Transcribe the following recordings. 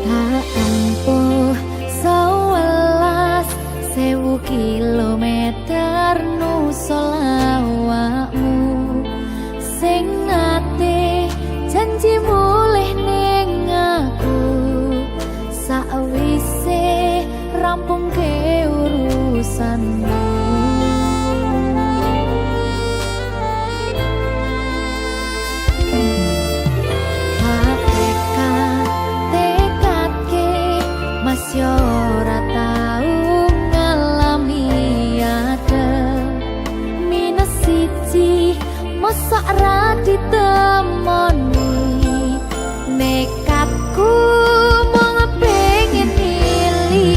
Tak empuh 11.000 kilometer nusul awakmu sing ate janji mulih ning aku sakwise rampung ke urusanmu. Masih ora tau ngalami ada minus siji mosok ra ditemoni nekatku mung pengen milih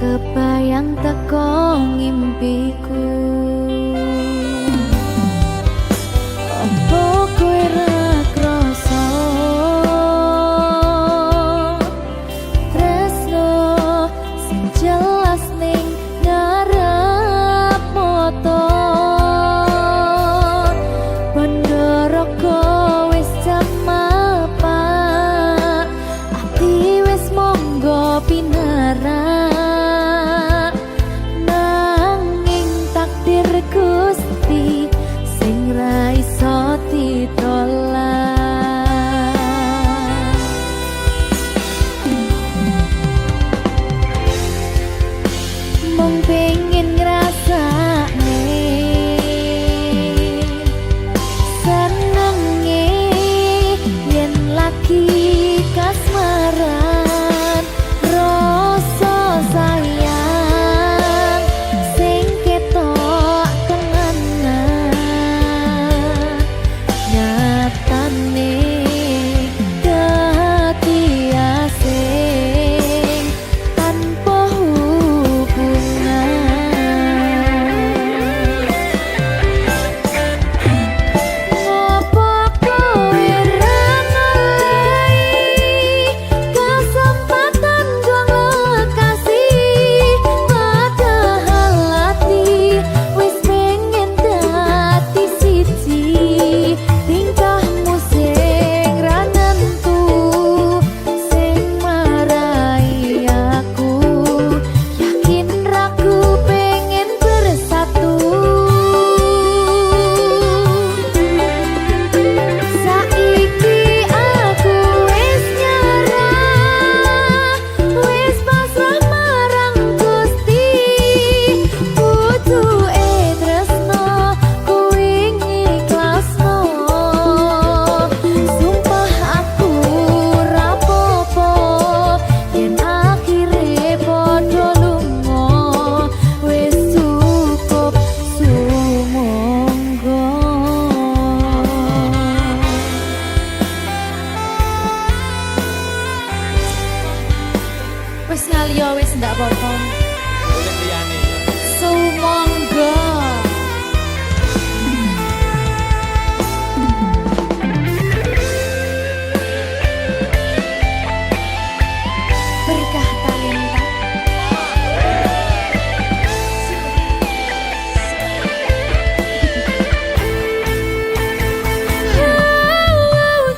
kebayang teko ngimpiku. Apa kowe ra krasa tresno sing jelas ning ngarep mata bandara wis jam mapak ati wis monggo pinarak nanging takdir Gusti sing ra iso ditolak. Mung pengen ngrasakne senenge yen lagi kasmaran rasa sayang sing ketok kenangan nyatane dadi asing tanpa hubungan. Ngopo kowe ra ngalih kesempatan gong lekasih padahal hati wis pengen dadi siji tingkahmu sing ra nentu sing marai aku yakin ragu pengen bersatu. Saiki aku wis nyerah wis pasrah marang Gusti pucuke tresno kuwi ngikhlasno sumpah aku rapopo yen akhire padha lunga wis cukup sumangga. Wis ngaliyo wis ndak apa-apa. Sumangga. Berkah talenta.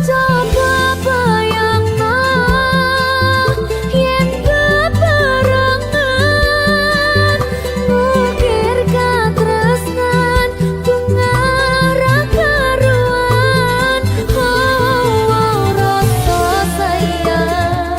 Coba bayangno yen bebarengan ngukir katresnan tungara karuan rasa sayang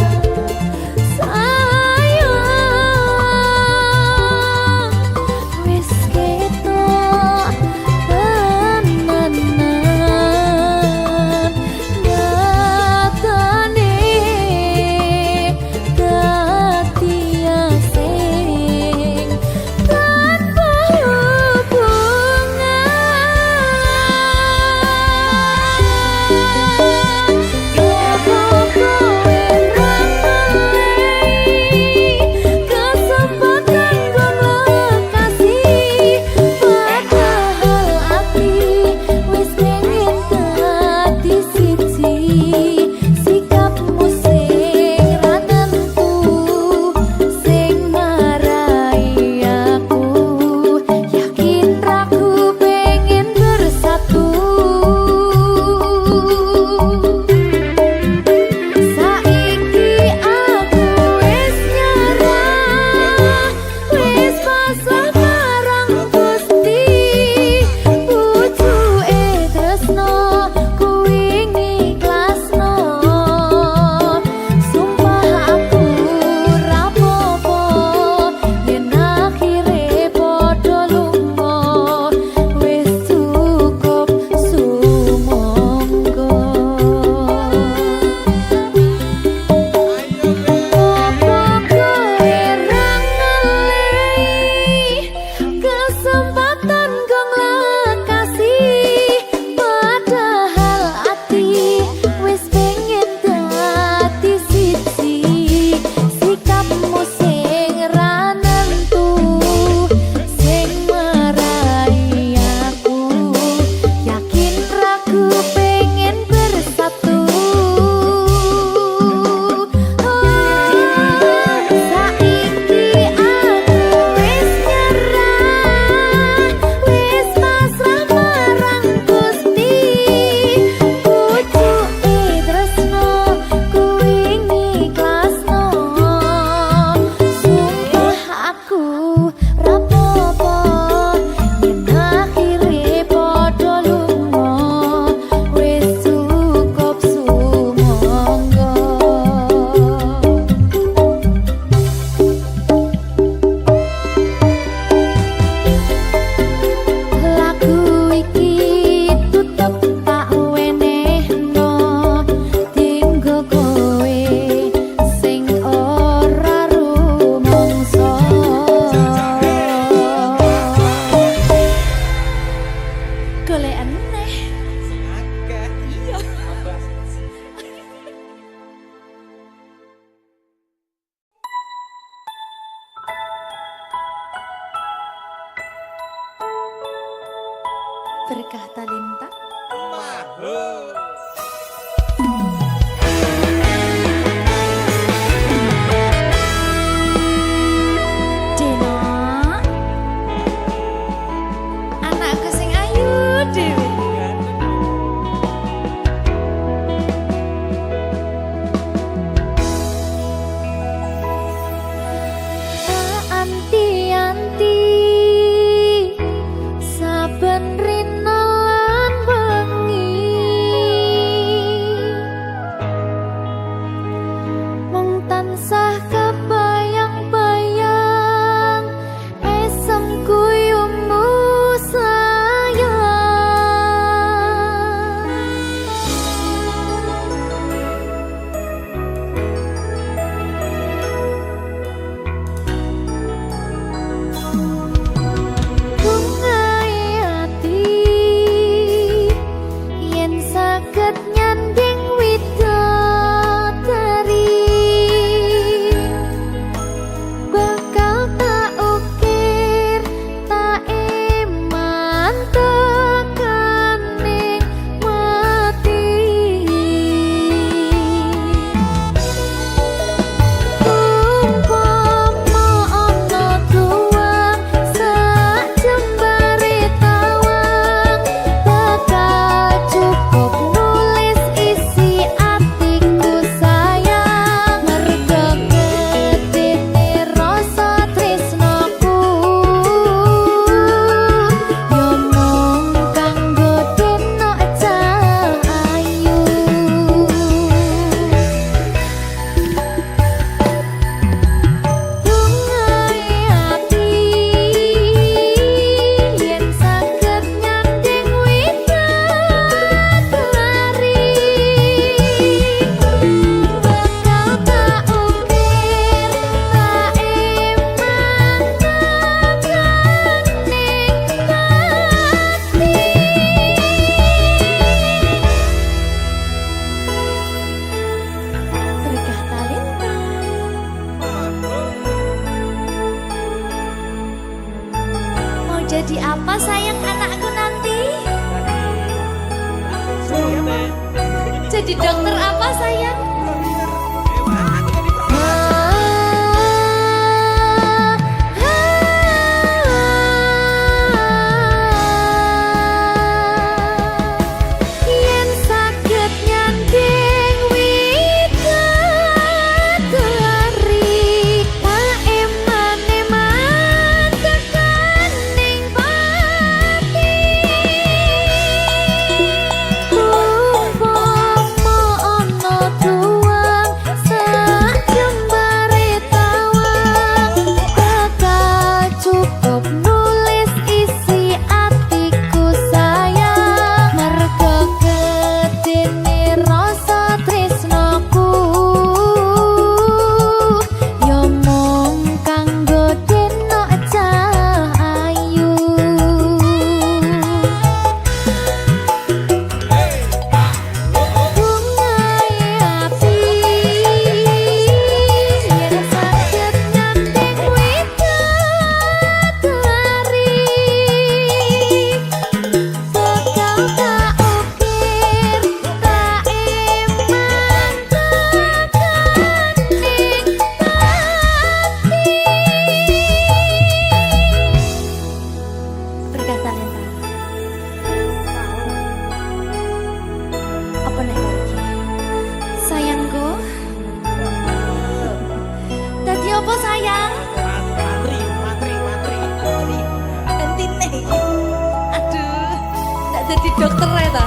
Berkah talenta. Deno, anakku sing ayu dhewe. Anti-anti saben rina lan wengi mung tansah kebayang-bayang esem guyumu sayang. Bungai ati yen saged nyanding widodari bakal tak ukir tak iman tekaning mati. Umpama ana tuwang sak jembare tawang bakal cukup nulis isi atiku sayang merga gedene rasa tresnaku yo mung kanggo deno cahayu. Bungai ati yen saged nyanding widodari bakal tak ukir tak iman tekaning mati. Berkah talenta. Mau jadi apa sayang anakku nanti? Jadi dokter apa sayang? Yen saged nyanding widodari tak eman-eman tekaning pati. Umpama ana tuwang sak jembare tawang bakal cukup nulis isi atiku sayang merga gedene rasa tresnaku yo mung kanggo deno cahayu. Bungai ati yen saged nyanding widodari bakal tak ukir tak iman tekaning pati. Berkah talenta. Apa nek iki? Sayangku. Dadi apa sayang? Entine. Aduh, ndak dadi dokter ya ta?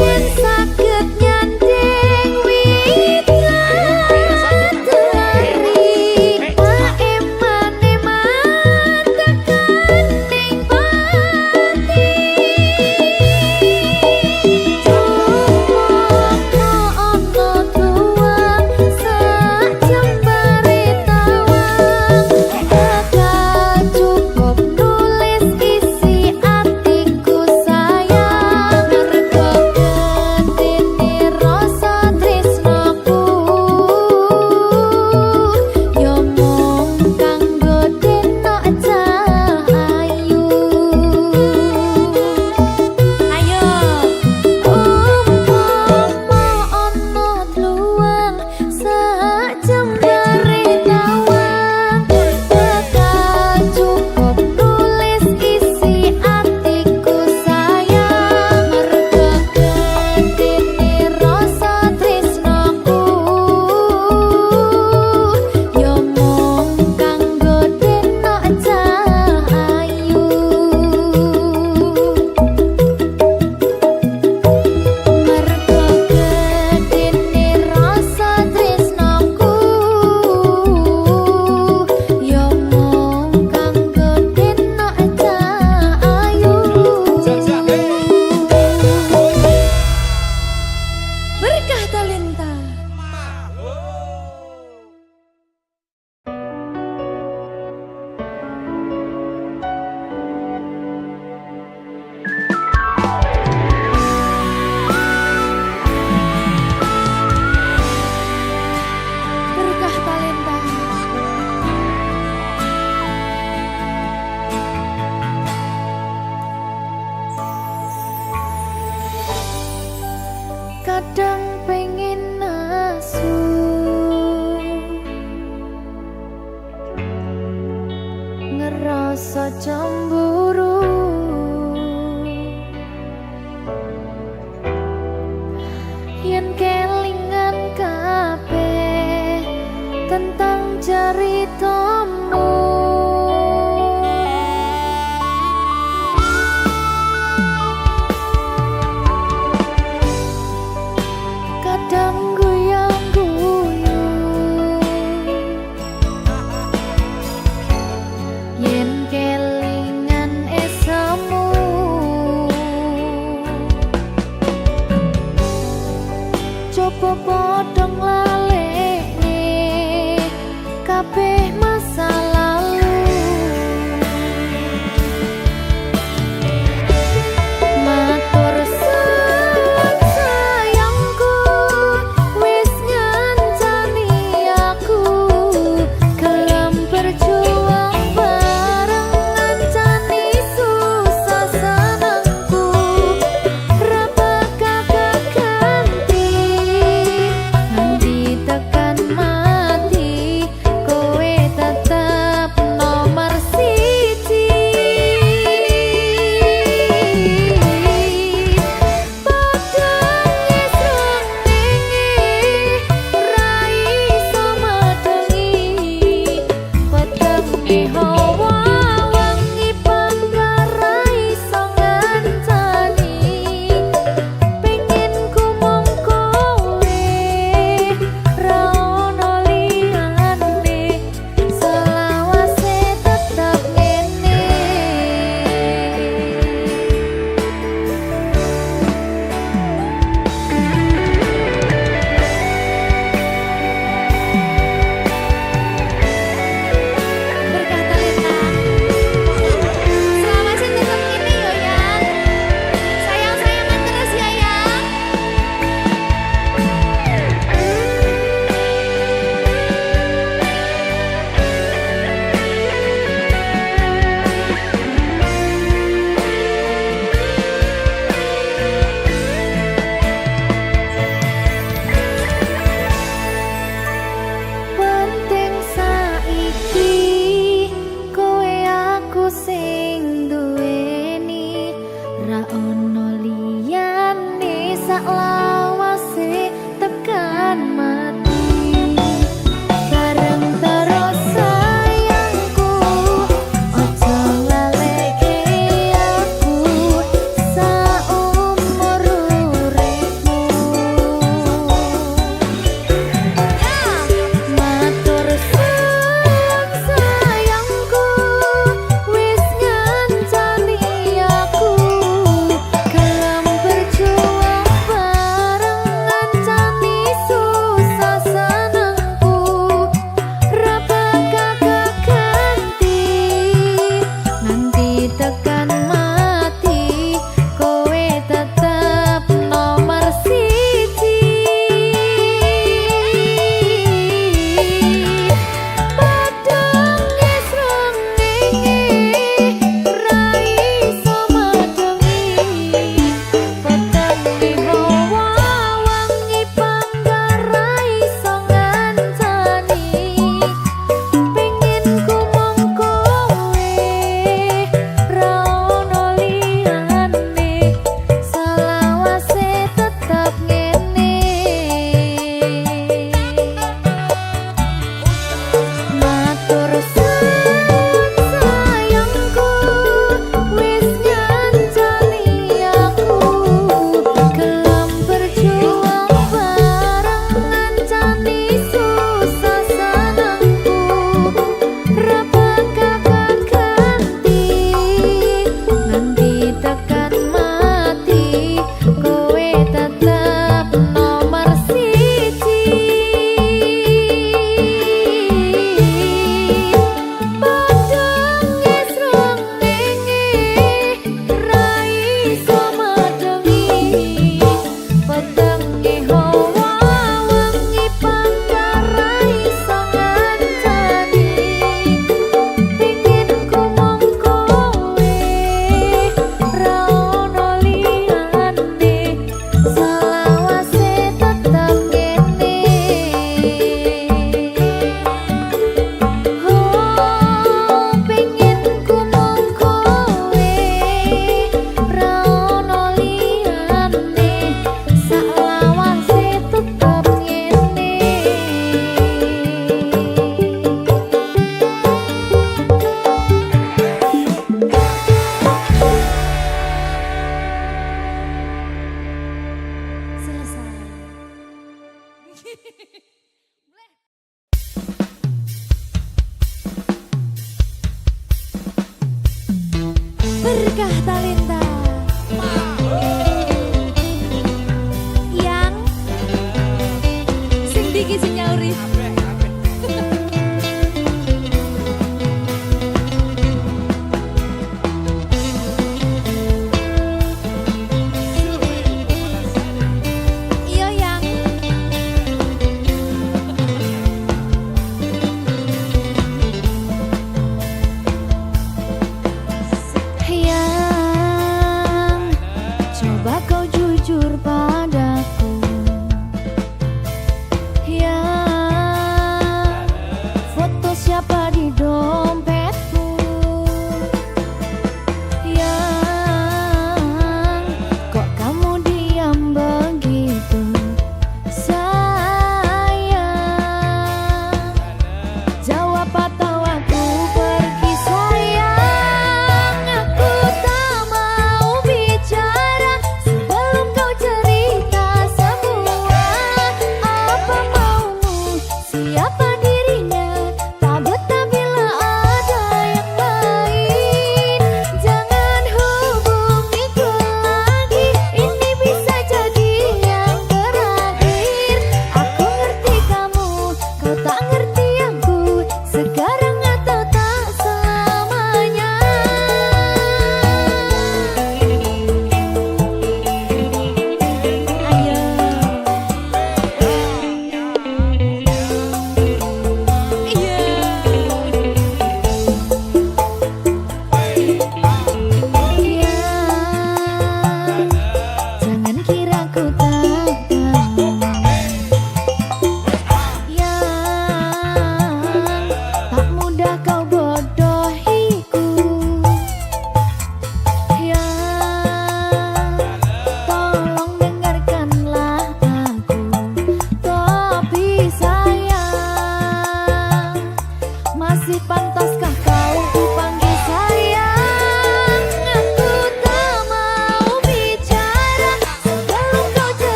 Yen saged nyanding widodari tak eman-eman tekaning pati. Umpama ana tuwang sak jembare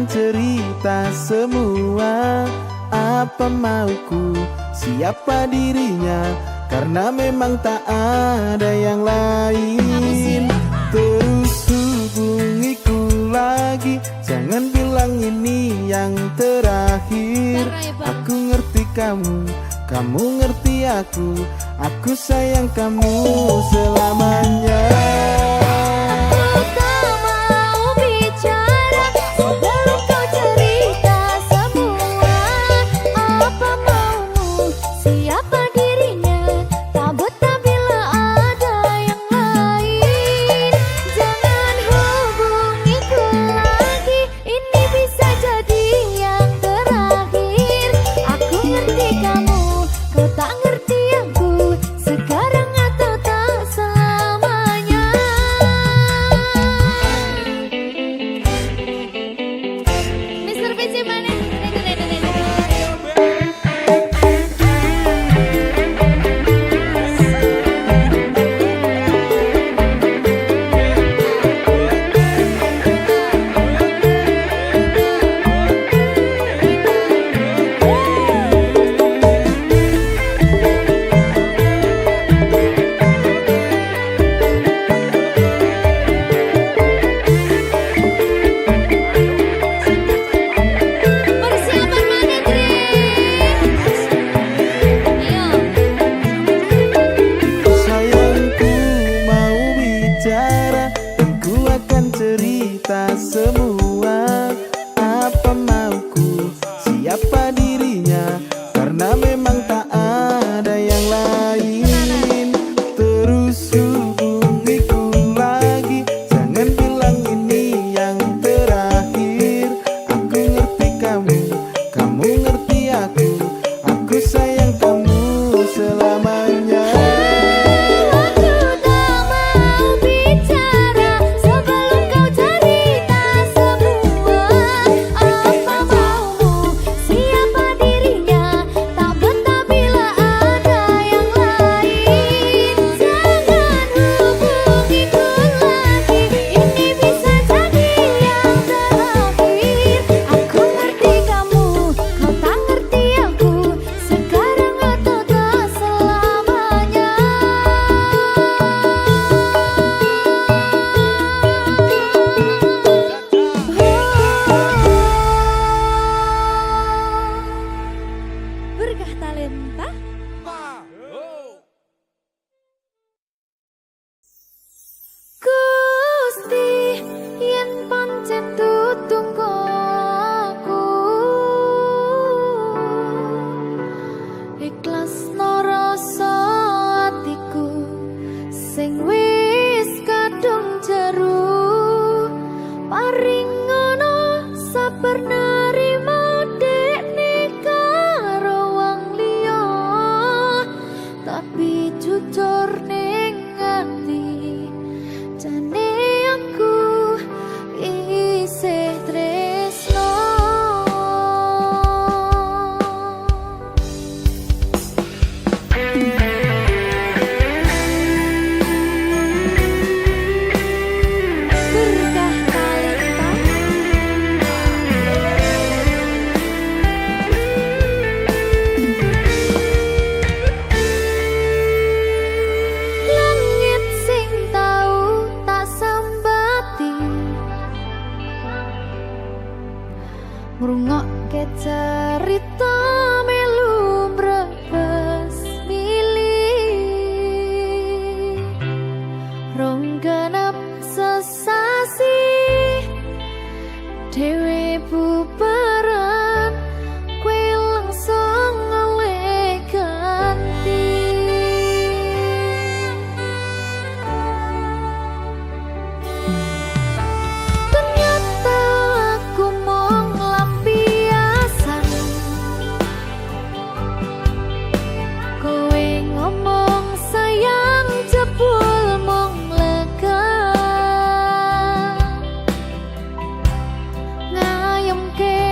cerita semua apa mauku, siapa dirinya, karena memang tak ada yang lain. Terus hubungiku lagi, jangan bilang ini yang terakhir. Aku ngerti kamu, kamu ngerti aku sayang kamu selamanya. Cerita semua apa mauku, siapa dirinya, karena memang tak ada yang lain. Terus hubungiku lagi, jangan bilang ini yang terakhir. Aku ngerti kamu, kamu ngerti aku sayang kamu selamanya. Berkah talenta Gusti yen pancen tutungku aku ikhlas rasa atiku sing wis kadung jero paring ngono sabar nerima tapi jujur ning ati jane aku isih tresno. Berkah talenta ngrungokke cerita melu brebes milih rong genep sesasi dhewe bubaran kowe langsung oleh ganti. Ternyata aku mong lampiasan, kowe ngomong sayang jebul mong lega ngayemke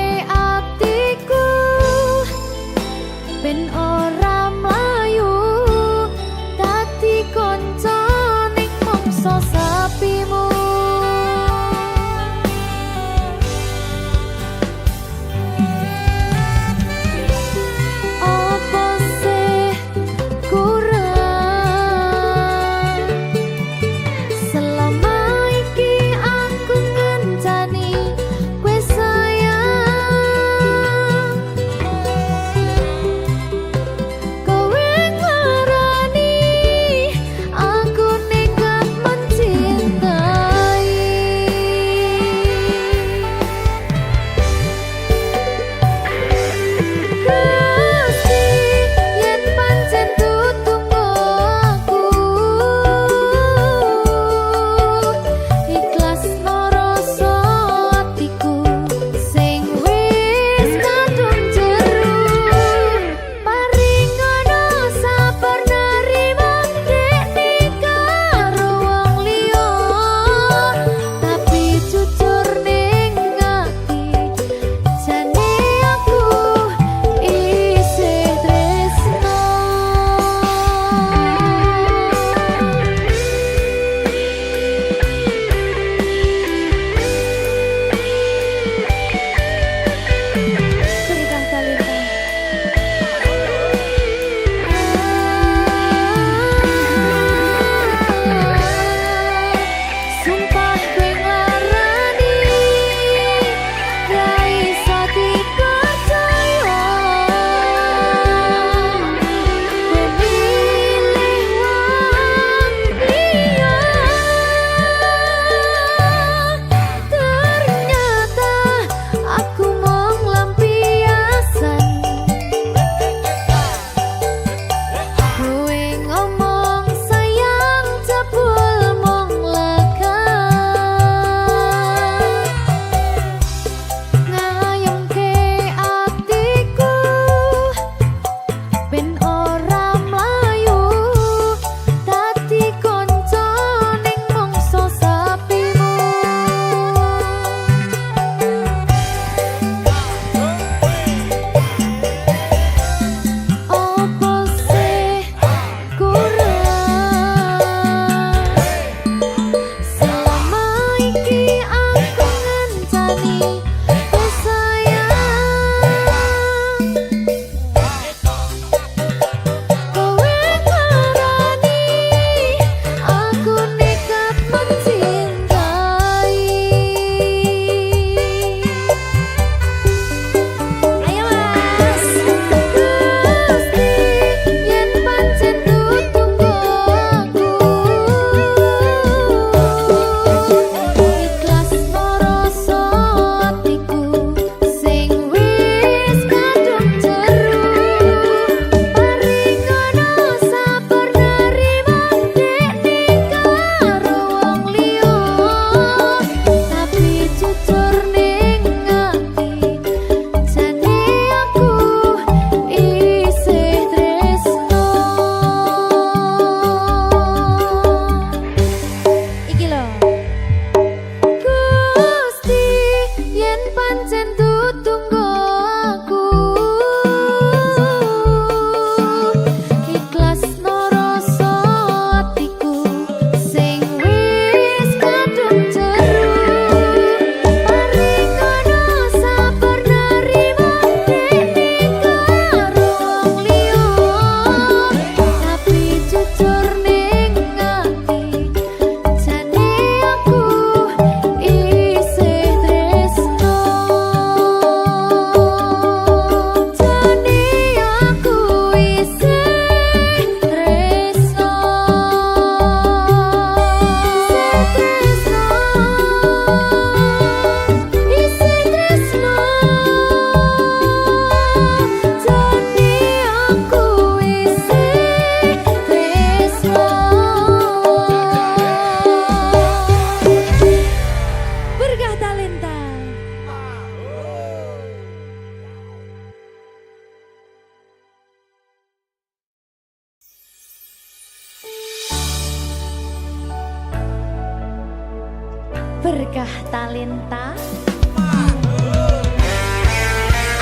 Berkah talenta.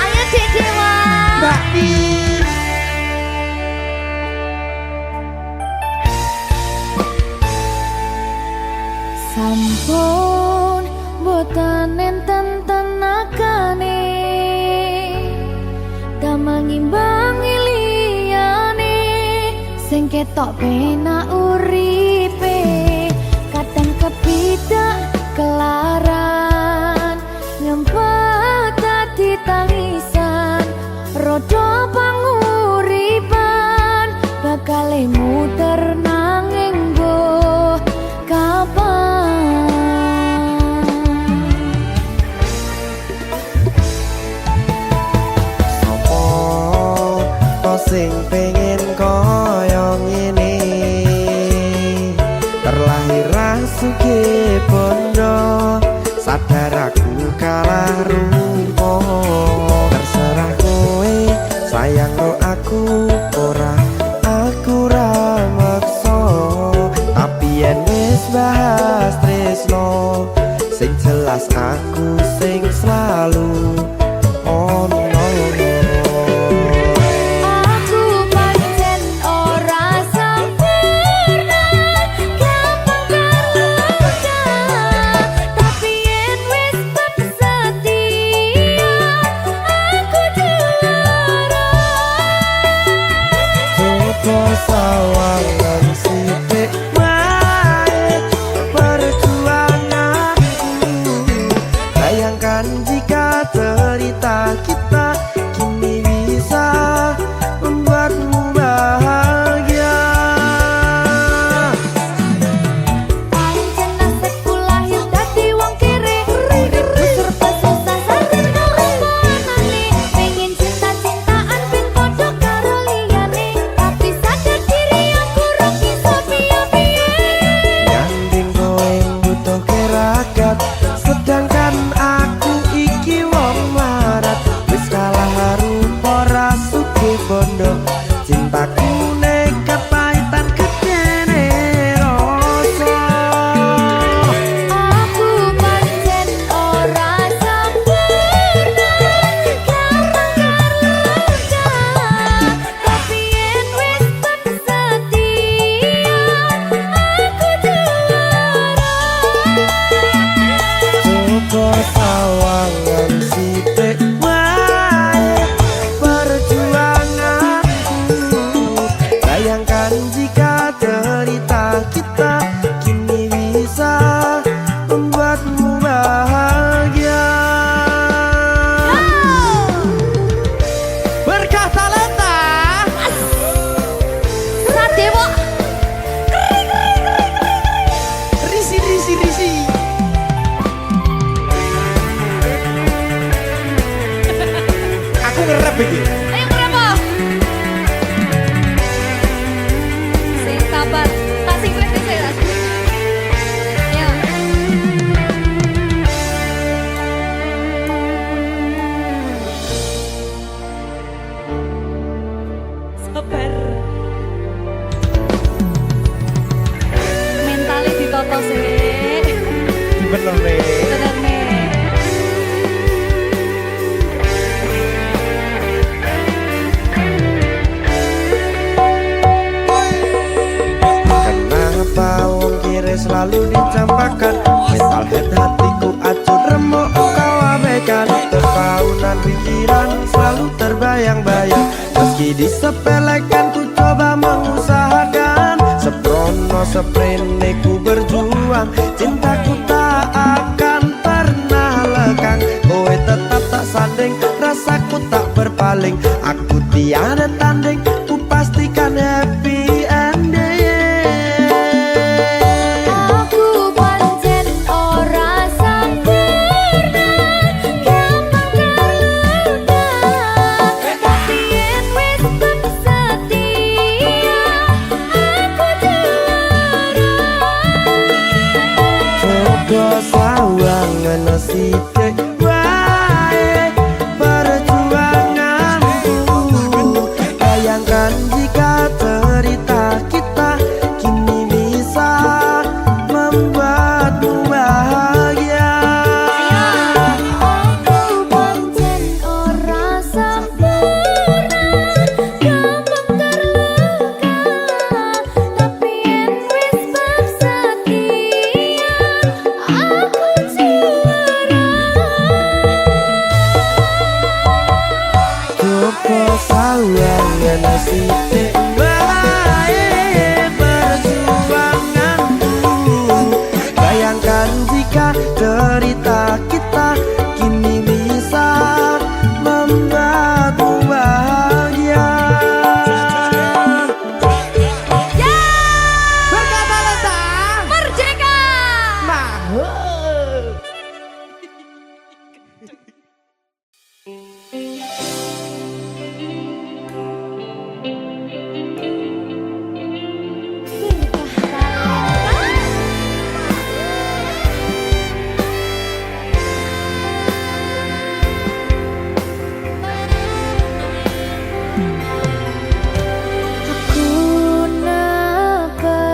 Ayo Dek Dewa. Mbak Di. Sampun boten enten tenagane damel ngimbangi liyane sing ketok penak uripe kadang kepidak kelaran ngempet dadi tangisan rodo panguripan bakal muter nanging mbok kapan. Sing pengen koyo ngene terlahir rasuke bondo sadar aku kalah rumpo terserah kowe sayang no aku ora aku ra maksa tapi yen wis bahas tresno sing jelas aku sing selalu ono. Sawangan sithik wae perjuanganku bayangkan jika cerita kita kini bisa membuatmu bahagia. Pancen nasibku lahir dadi wong kere uripku serba susah saking keomonane pengen cinta-cintaan ben padha karo liyane tapi sadar diri aku ora bisa piye-piye. Nyanding kowe butuh keragat sedangkan aku iki wong marat wis kalah rupa rasuke bondo cintaku nekat pahitan kedene rasa. Aku pancen ora sempurna gampang tapi yen wis setia aku juara. Coba sawangan sithik wae perjuanganku bayangkan jika cerita kita kini bisa membuatmu bahagia. Berkah talenta. Radewa Risi risi risi. Aku ngerep iki. ayo berapa? Sing sabar, tak sing klip dhisik Mas. Ya. Sabar. Mentale ditoto sih. Bener nih. Bener nih. Kenapa wong kiri selalu dicampakkan mental head hatiku acuh remuk kau abaikan terpaunan pikiran selalu terbayang-bayang meski disepelekan ku coba mengusahakan seprono seprene ku berjuang cintaku tak akan pernah lekang kowe tetap tak sanding rasaku tak berpaling aku tiada tanding ku pastikan happy ending. Aku pancen ora sempurna gampang terluka tapi yen wis setia aku juara. Coba sawangan sithik wae perjuanganku kok sawangan sithik wae perjuanganku. Bayangkan jika cerita kita kini bisa membuatmu bahagia. Ya, Berkata-kata merdeka. mahal. Aku napa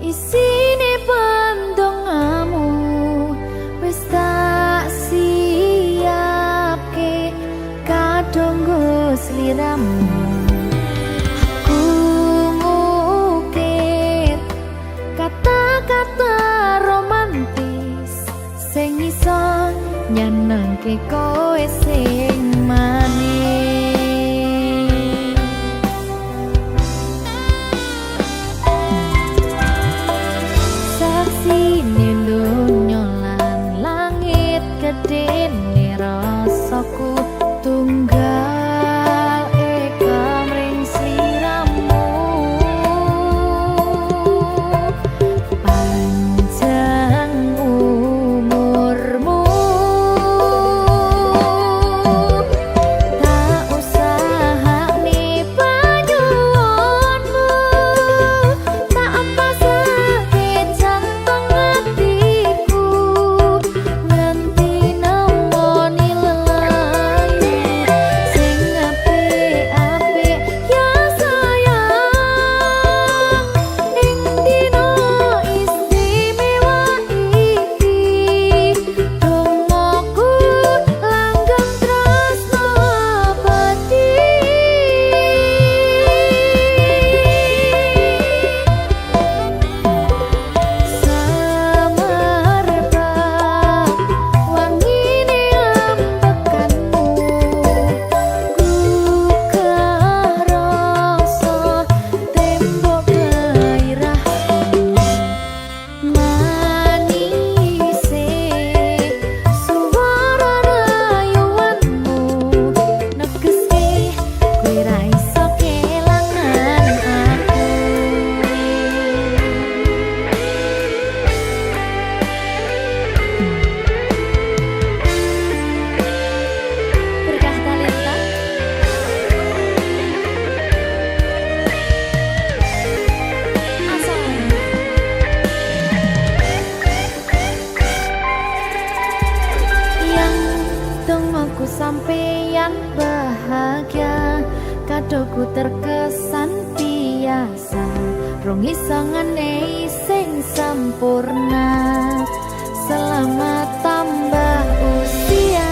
isine pandongamu wis tak siapke kadanggo sliramu. Aku ngukir kata-kata romantis sing iso nyenengke kowe sing manis. Saksine donya lan langit gedene rasaku tunggal eka mring sliramu. Panjang umurmu, tak usahane panyuwunmu, tak apa sakit jantung hatiku, nganti nemoni lelayu sing apik-apik ya sayang. Ing dina istimewa iki dongaku langgeng tresno abadi. Samarba wangine ambekanmu, gugah rasa tembok gairahmu. Manise suara rayuanmu negeske kowe ra iso kelangan aku. Berkah talenta asal yang tungguku sampeyan bahagia, kadoku terkesan biasa, rong iso ngenehi sing sempurna. Selamat tambah usia,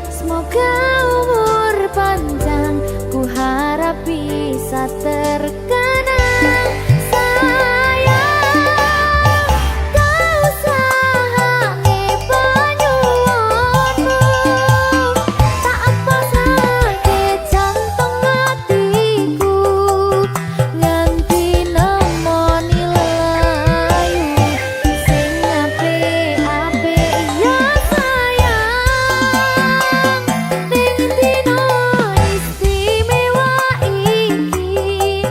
semoga umur panjang, ku harap bisa terkenang. Sayang, kau usahane panyuwunmu, tak apa sakit jantung hatiku, nganti nemoni lelayu sing apik-apik ya sayang. Ning dina istimewa iki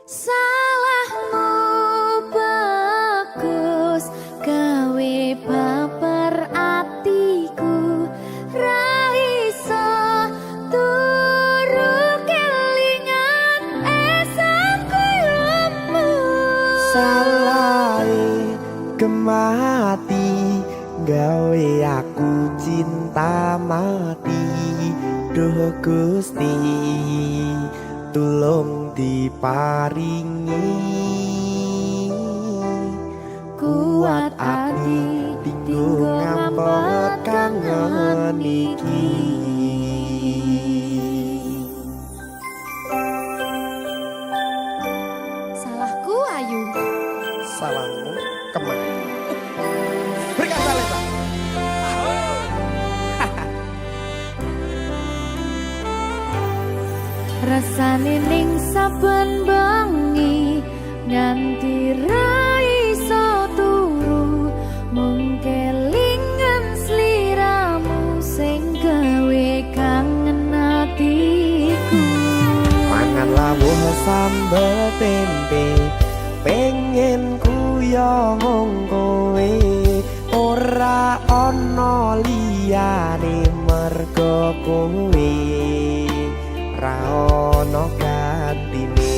Salahmu bagus gawe baper atiku ra iso turu kelingan esangku yomu. Salah kemati gawe aku cinta mati. Duh Gusti tulung diparingi kuat ati tinggo ngampet kangen iki. Salahku Ayu. Salahmu kemana? Berkata Leta. Rasane ning saben bengi nganti ra iso turu mung kelingan sliramu sing gawe kangen atiku. Mangan lawuh sambel tempe pengen kuyong kowe ora ana liyane mergo kowe ra ono gantine.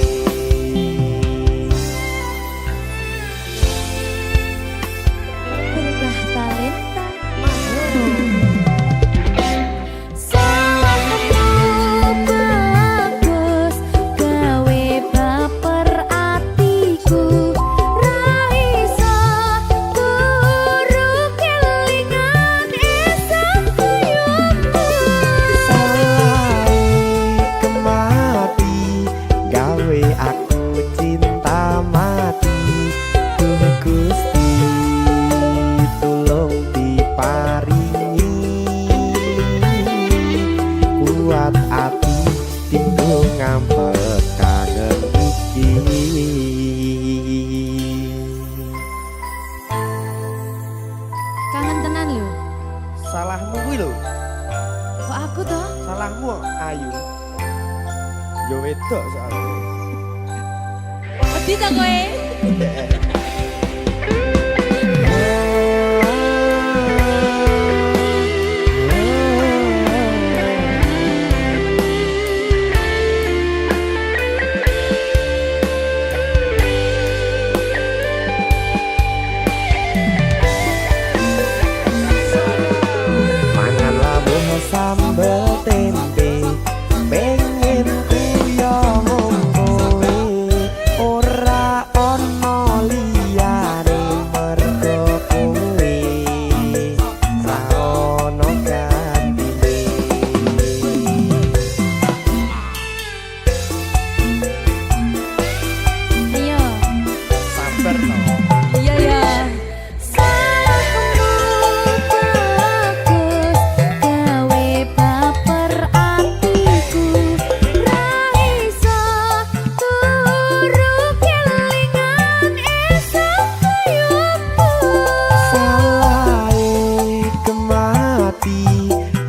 Berkah talenta salahmu bagus gawe baper atiku ra iso turu kelingan esangku yomu. Kemati gawe aku cinta mati. Duh Gusti tulung diparingi kuat ati tinggo ngampet kangen iki. Kangen tenan lho. Salahmu kuwi lho. Kok aku toh? Salahmu Ayu. Yo wedok soalnya. Wedi ta kowe? Mangan lawuh sambel tempe pengen kuyong kowe ora ana liyane mergo kowe ra ono gantine. Ayo. Sabar to. Iya ya. Salahmu bagus gawe baper atiku ra iso turu kelingan esangku yomu. Salahe kemati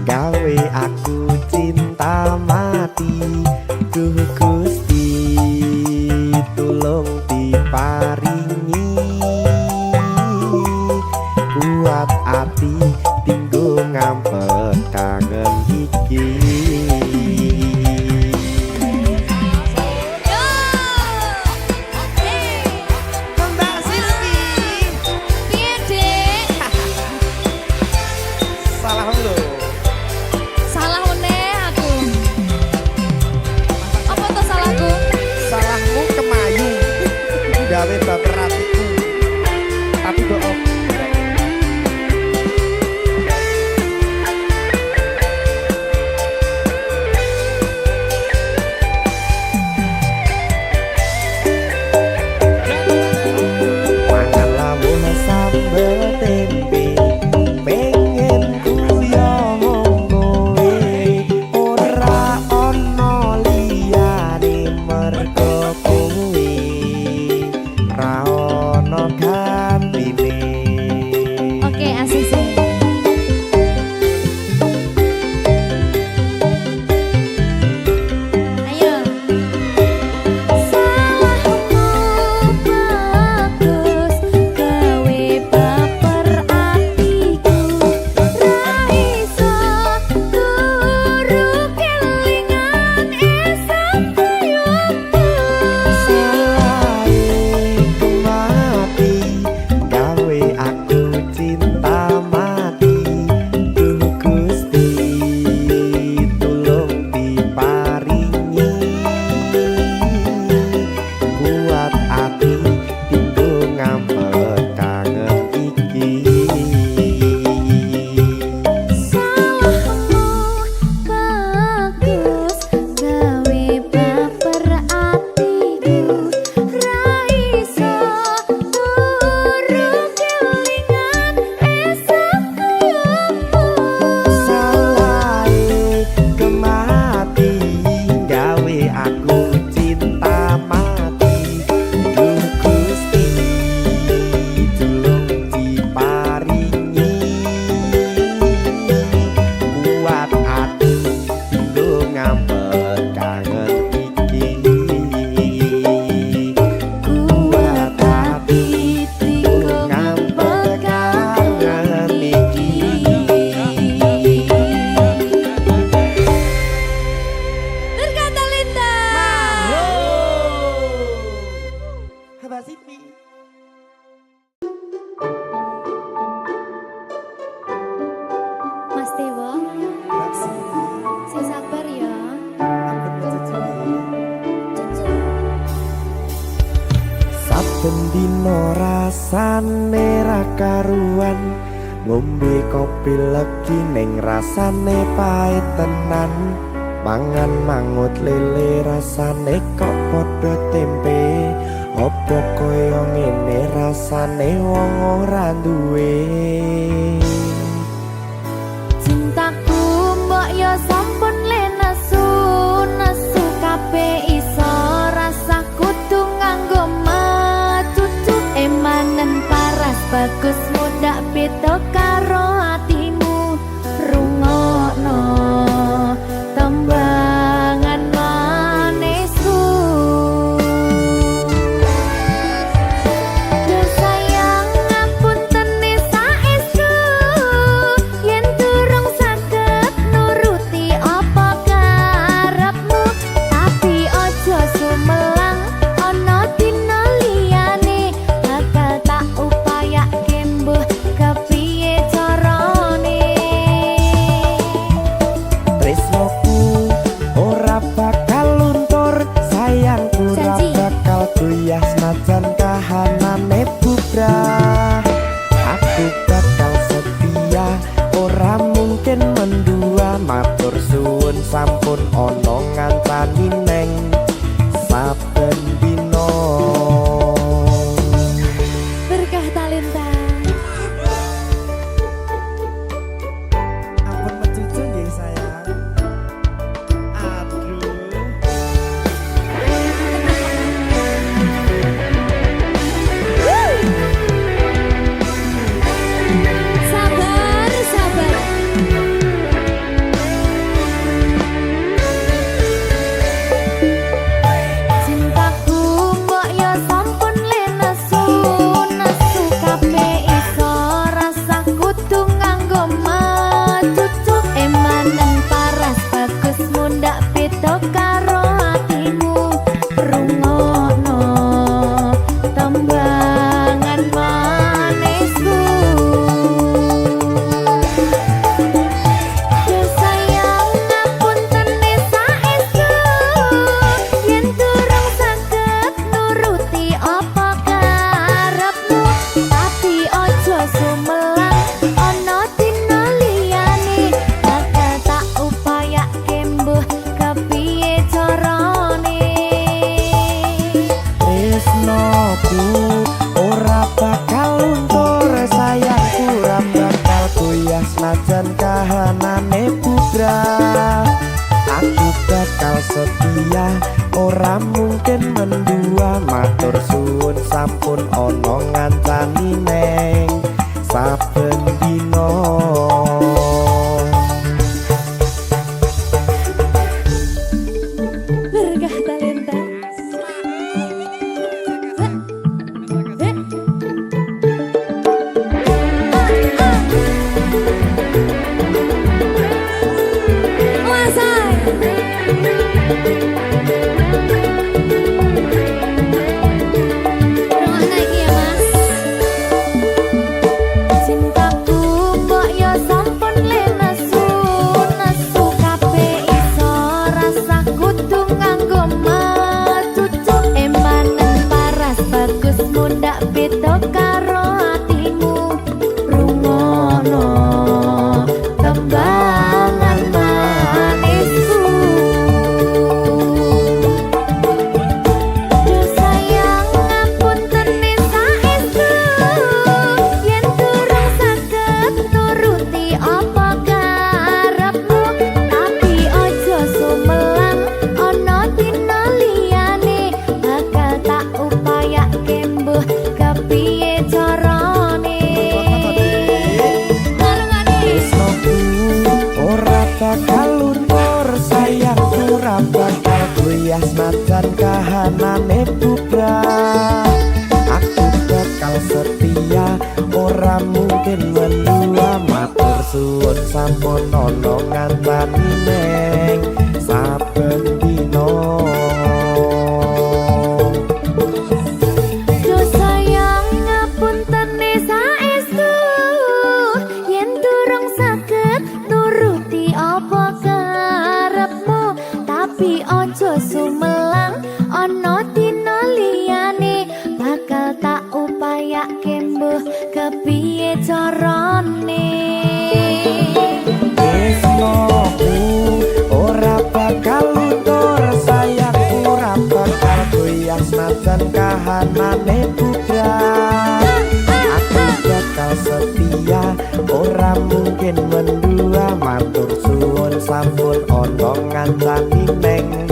gawe aku cinta mati. Duh Gusti tulung diparingi kuat ati tinggo ngampet kangen iki. Yo. Mbak Siski. Piye, Dik? Salahmu lho. Salah meneh aku. Apa tuh salahku? Salahmu kemayu gawe baper atiku. Tapi kok mangan lawuh sambel tempe pengen kuyong kowe ora ana liyane mergo kowe ra ono gantine. Oke, ACC. Ayo. Salahmu saben dina rasane ra karuan, ngombe kopi legi ning rasane pahit tenan, mangan mangut lele rasane kok padha tempe, opo koyo ngene rasane wong ora duwe. Cintaku mbok yo sampun le nesu nesu kabeh iso rasa kudu nganggo macucu emanen paras bagus mudak beda karo atimu rungokno tembangan manisku. Duh sayang ngapunten saestu yen durung saged nuruti apa karepmu, tapi aja sumelang ana dina liyane bakal tak upayake mbuh kepiye carane. Tresnoku ora bakal luntur, sayangku ora Janji. bakal goyah senajan kahanane bubrah. Aku bakal setia, ora mungkin mendua, matur suwun sampun ana ngancani neng saben dina. Berkah talenta. Ampun mecucu nggih sayang. Aduh. Sabar, sabar. Cintaku mbok yo sampun le nesu nesu kabeh iso rasa kudu nganggo macucu emanen paras bagus mundak beda karo atimu rungokno tembangan manisku. Duh sayang ngapunten saestu yen durung saged nuruti apa karepmu, tapi aja sumelang ana dina liyane bakal tak upayake mbuh kepiye carane. Tresnoku ora bakal luntur, sayangku ora bakal goyah senajan kahanane bubrah. Aku bakal setia, ora mungkin mendua, matur suwun sampun ana ngancani neng saben dina. Berkah talenta. Cintaku mbok yo sampun le nesu nesu kabeh iso rasa kudu nganggo macucu emanen paras bagus mundak beda karo atimu rungokno tembangan manisku. Duh sayang ngapunten saestu yen durung saged nuruti apa karepmu, tapi aja sumelang ana dina liyane bakal tak upayake mbuh kepiye carane. Barengane. Tresnoku ora bakal luntur, sayangku ora bakal goyah senajan kahanane bubrah. Aku bakal setia, ora mungkin mendua, matur suwun sampun ana ngancani neng saben dina. Duh sayang ngapunten saestu yen durung saged nuruti apa karepmu, tapi aja sumelang ana dina liyane bakal senajan kahanane bubrah. Aku bakal setia, ora mungkin mendua. Matur suwun sampun ana ngancani neng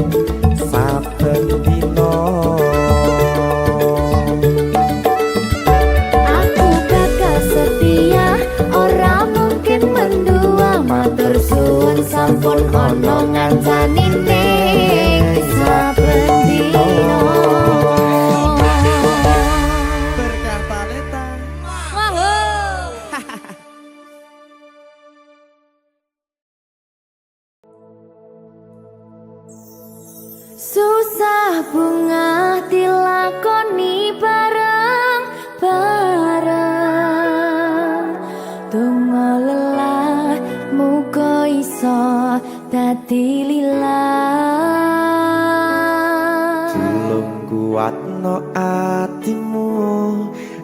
saben dina. Aku bakal setia, ora mungkin mendua. Matur suwun sampun ana ngancani ning saben dina. Berkatane ta. Susah bunga dilakoni bareng-bareng. Donga lelah muga iso dadi lillah. Tulung kuatno atimu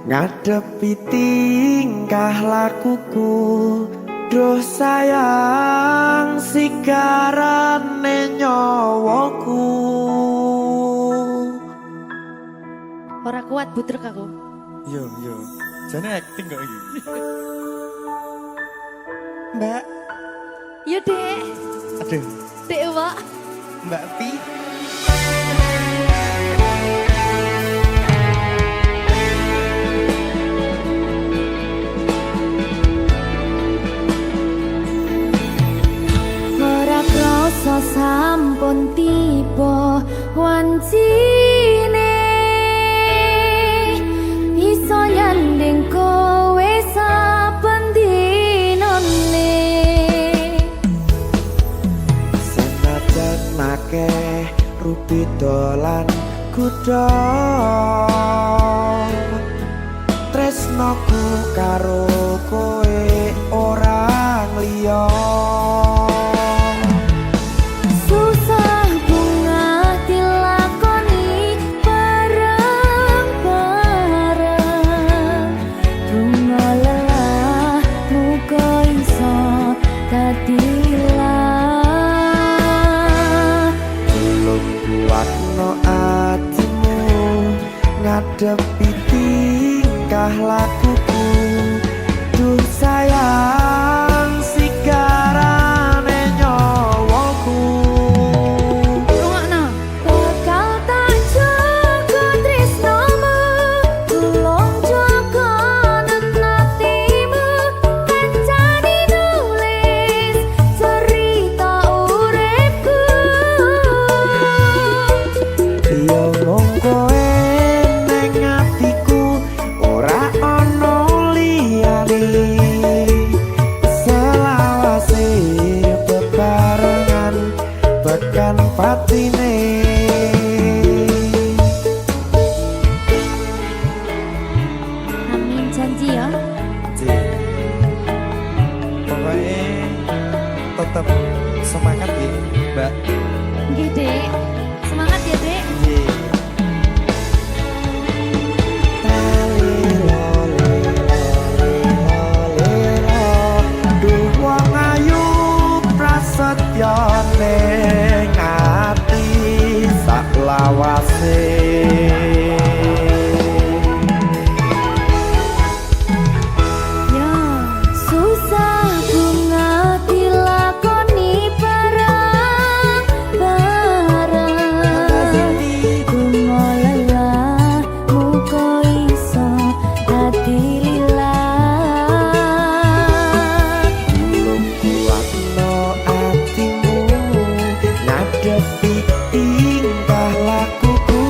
ngadepi tingkah lakuku. Duh sayang sigarane nyawaku. Ora kuat butrek aku. Yo, jane acting kok iki. Mbak, Yo Dek, aduh, Dek Wak. Mbak Pi. Ora krasa sampun tiba wancine iso nyanding kowe saben dinane. Senajan akeh rupi dolan kuda, tresnoku karo kowe ora liya. Susah bunga dilakoni bareng-bareng. Bunga lelah muga iso dadi lillah. Tulung kuatno atimu ngadepi tingkah lakuku. Duh sayang sigarane nyawaku. Rungokno. Bakal tak jaga tresnamu, tulung jaga nenatimu. Kancani nulis cerita uripku. Yo mung kowe neng atiku, ora ana liyane. Selawase bebarengan tekan patine. Amin janji ya. Pokoknya tetap semangat ya, Mbak. Nggih, Dek. Semangat ya, Dek. Duh wong ayu prasetyo ning ati saklawase. Ya, susah bunga dilakoni bareng-bareng. Bunga lelah muga iso dadi lillah. Tulung kuatno atimu ngadepi tingkah lakuku.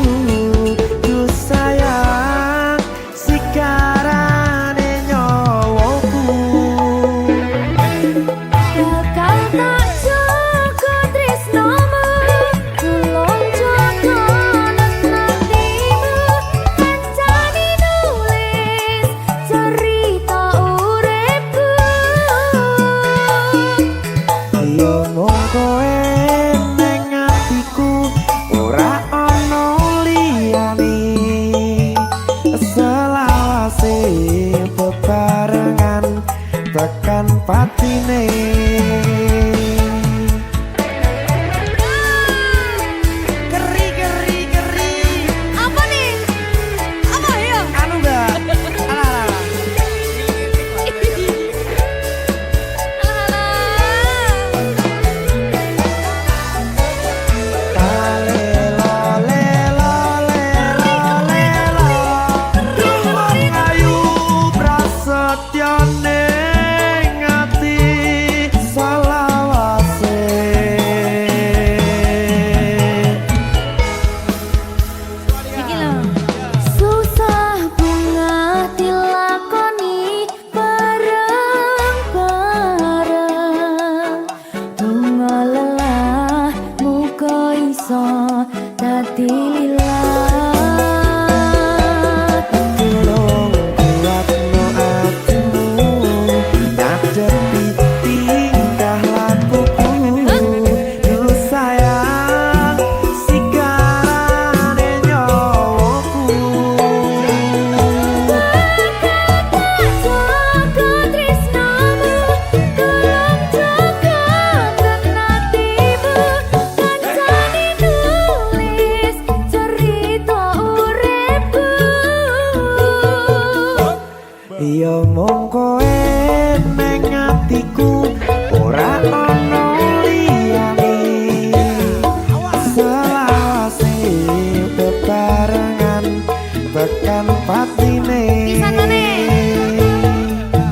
tekan patine.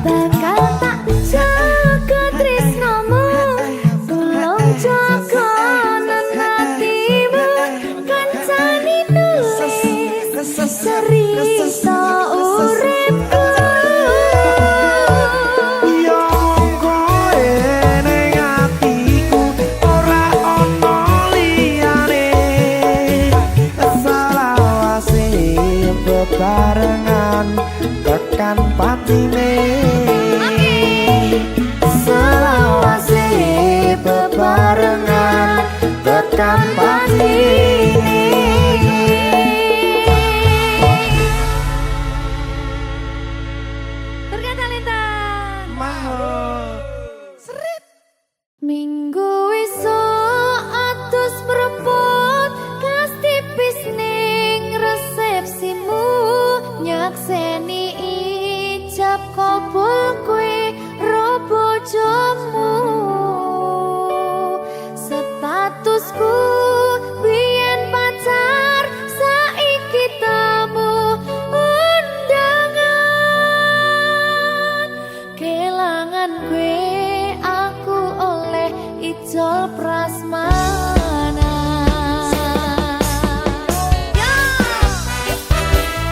Bakal tak jaga tresnomu, tulung jaga hatimu, kancani nulis cerita uripku. Yo kowe ning atiku ora ono liyane, selawase bebarengan tekan patine. Selawase bebarengan tekan patine. Berkata-lita Mahal. Minggu esuk atus prepot kas tipis ning resepsimu, nyakseni ijab kabul kowe ro bojomu. Statusku biyen pacar, saiki tamu undangan. Kelangan kowe aku oleh ijol prasmanan. Ya,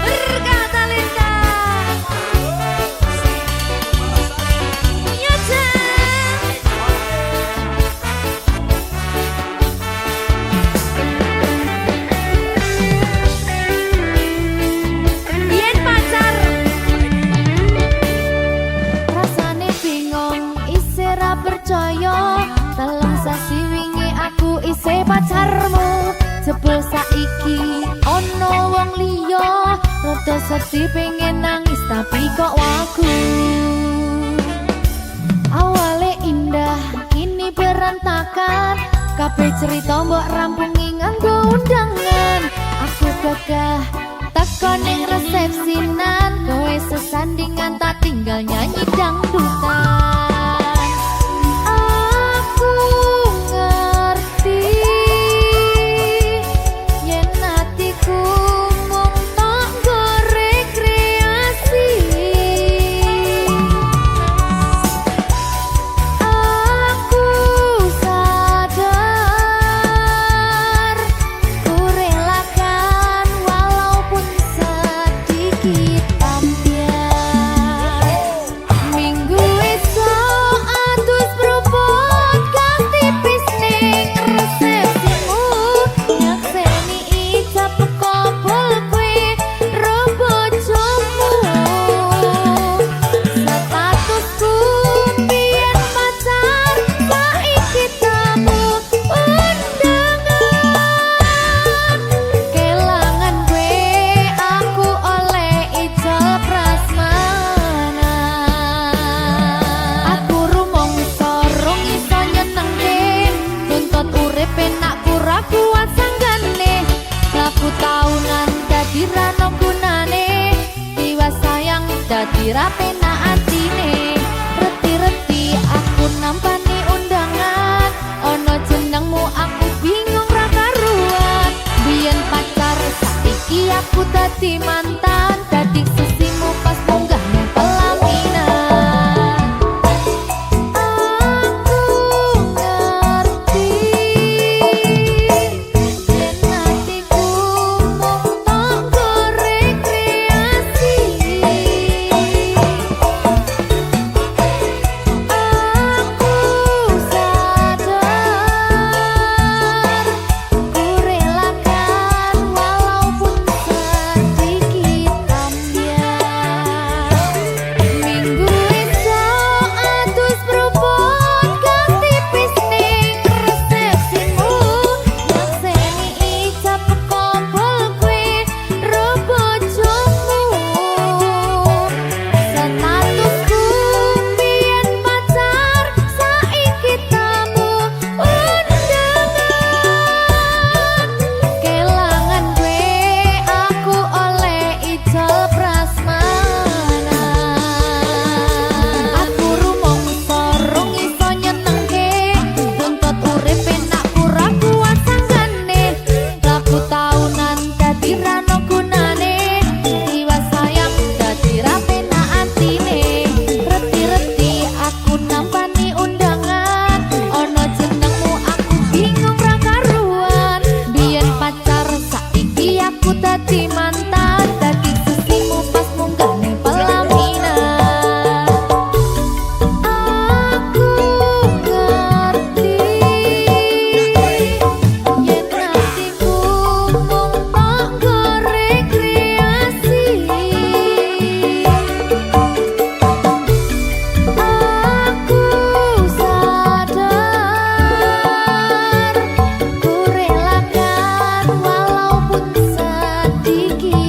berkata lintang. Ya, biyen pacar rasane bingung, isih ra percaya. Telung sasi wingi aku isih pacarmu, jebul saiki ono wong liya. Rada sedih pengen nangis tapi kok wagu. Awale indah kini berantakan, kabeh cerita mbok rampungi nganggo undangan. Aku gagah teko ning resepsinan, kowe sesandingan tak tinggal nyanyi dangdutan. Aku ngerti yen atiku mung tanggo rekreasi. Aku sadar ku relakan walaupun sedikit ambiar. Minggu esok atus propot kas tipis ning resepsimu, nyakseni ijab kabul kowe ro bojomu. Statusku biyen pacar, saiki tamu undangan. Kelangan kowe aku oleh ijol prasmanan. Aku rumangsa rong iso nyenengke, nuntut urip enak ora kuat sanggane. Aku taunan dadi ra ono gunane, tiwas sayang dadi ra penak atine. Reti-reti aku nampani undangan, ono jenengmu aku bingung ra karuan. Biyen pacar saiki aku dadi mantan, dadi sesimu pas munggah ning pelaminan. Aku ngerti yen atiku mung tanggo rekreasi. Aku sadar ku relakan walaupun sedikit aku tadi mantan, tadi sisimu pas munggah ning pelaminan. Aku ngerti yen hatiku mung tanggo rekreasi. Aku sadar ku relakan walaupun sedikit.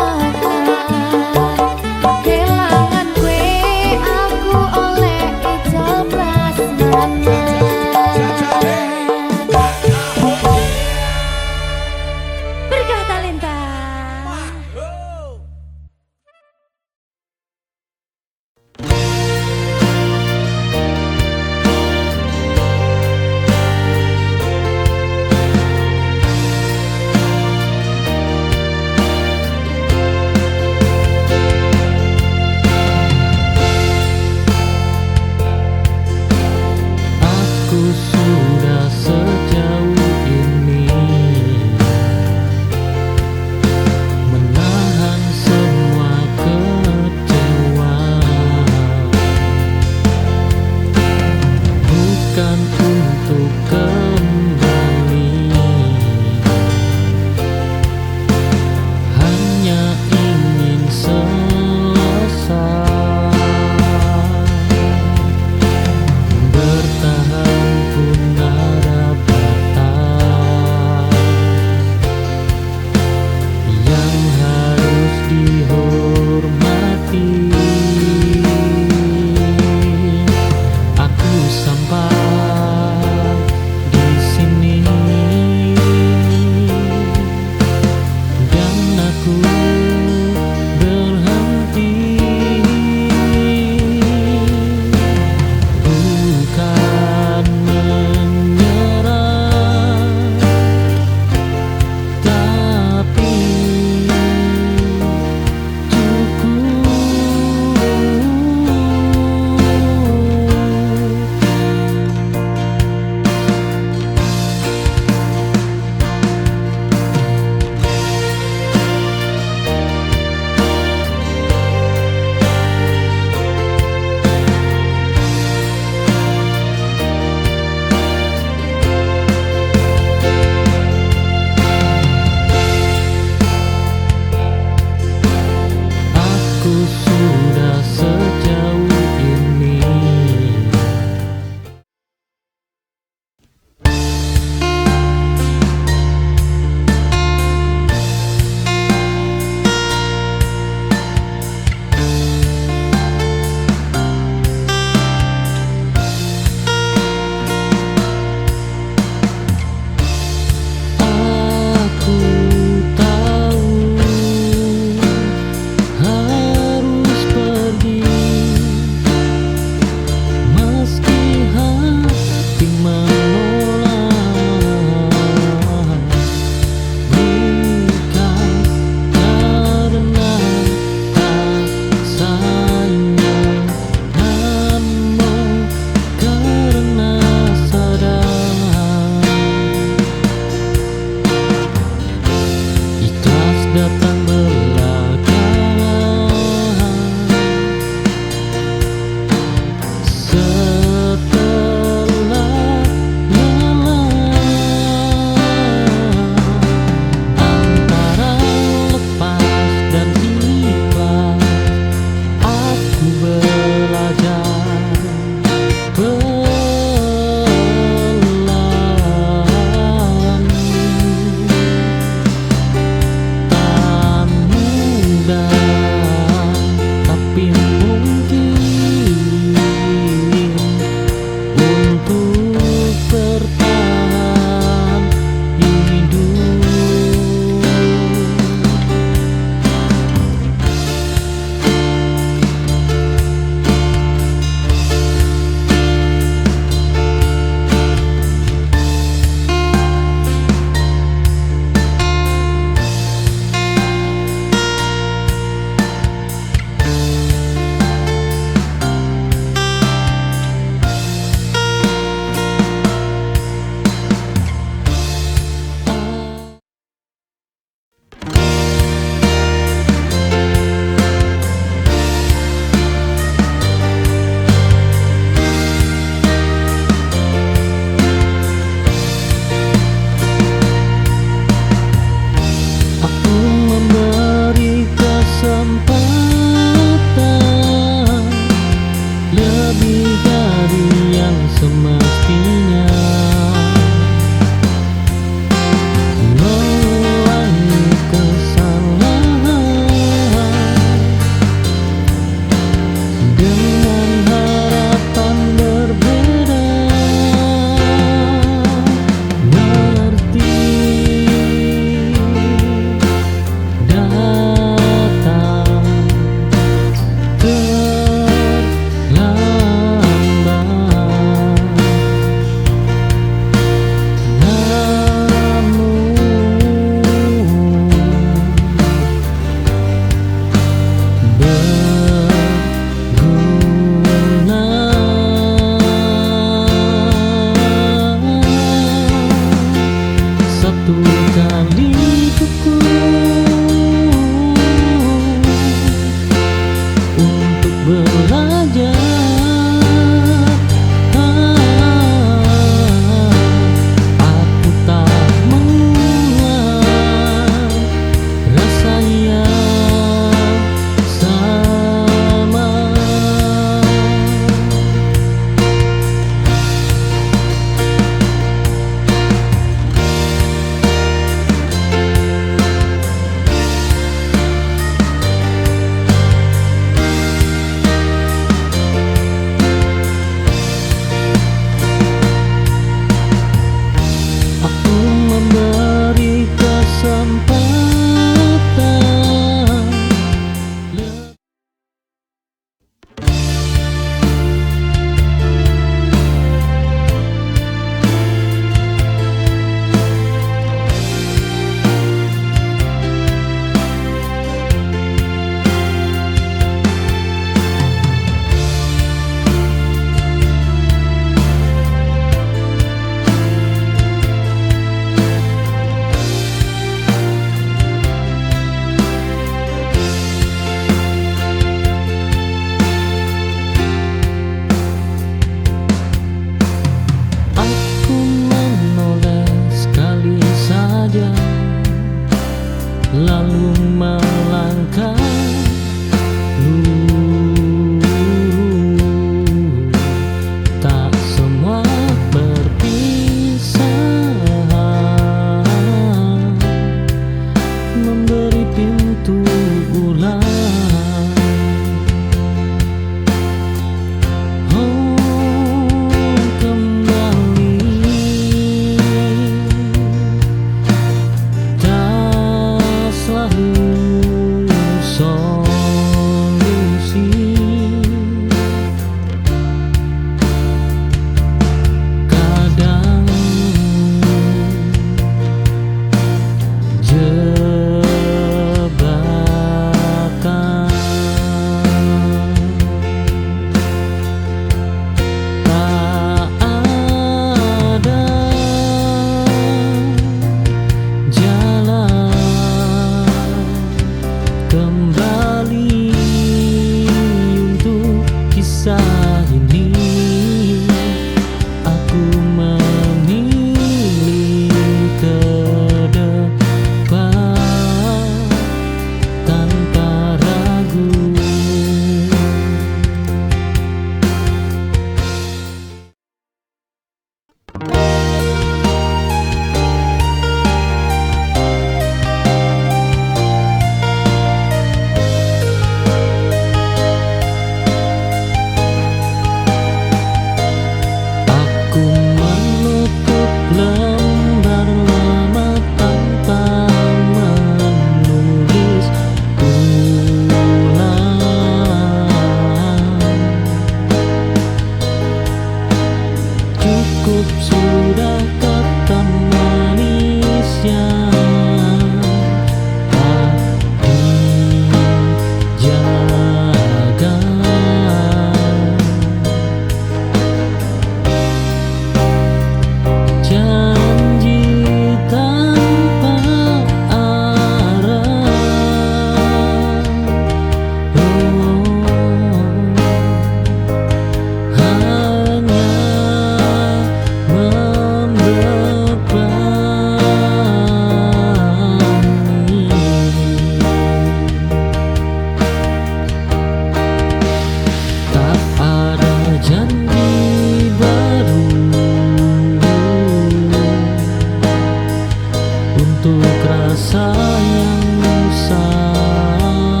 rasa yang usang,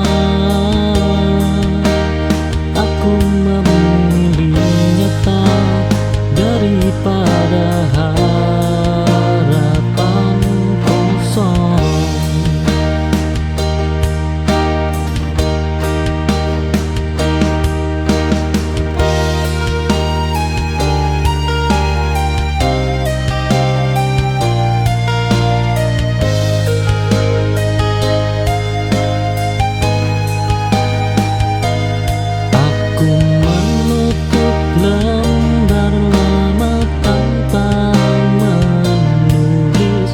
aku memilih nyata daripada harapan kosong. Aku menutup lembar lama tanpa menulis.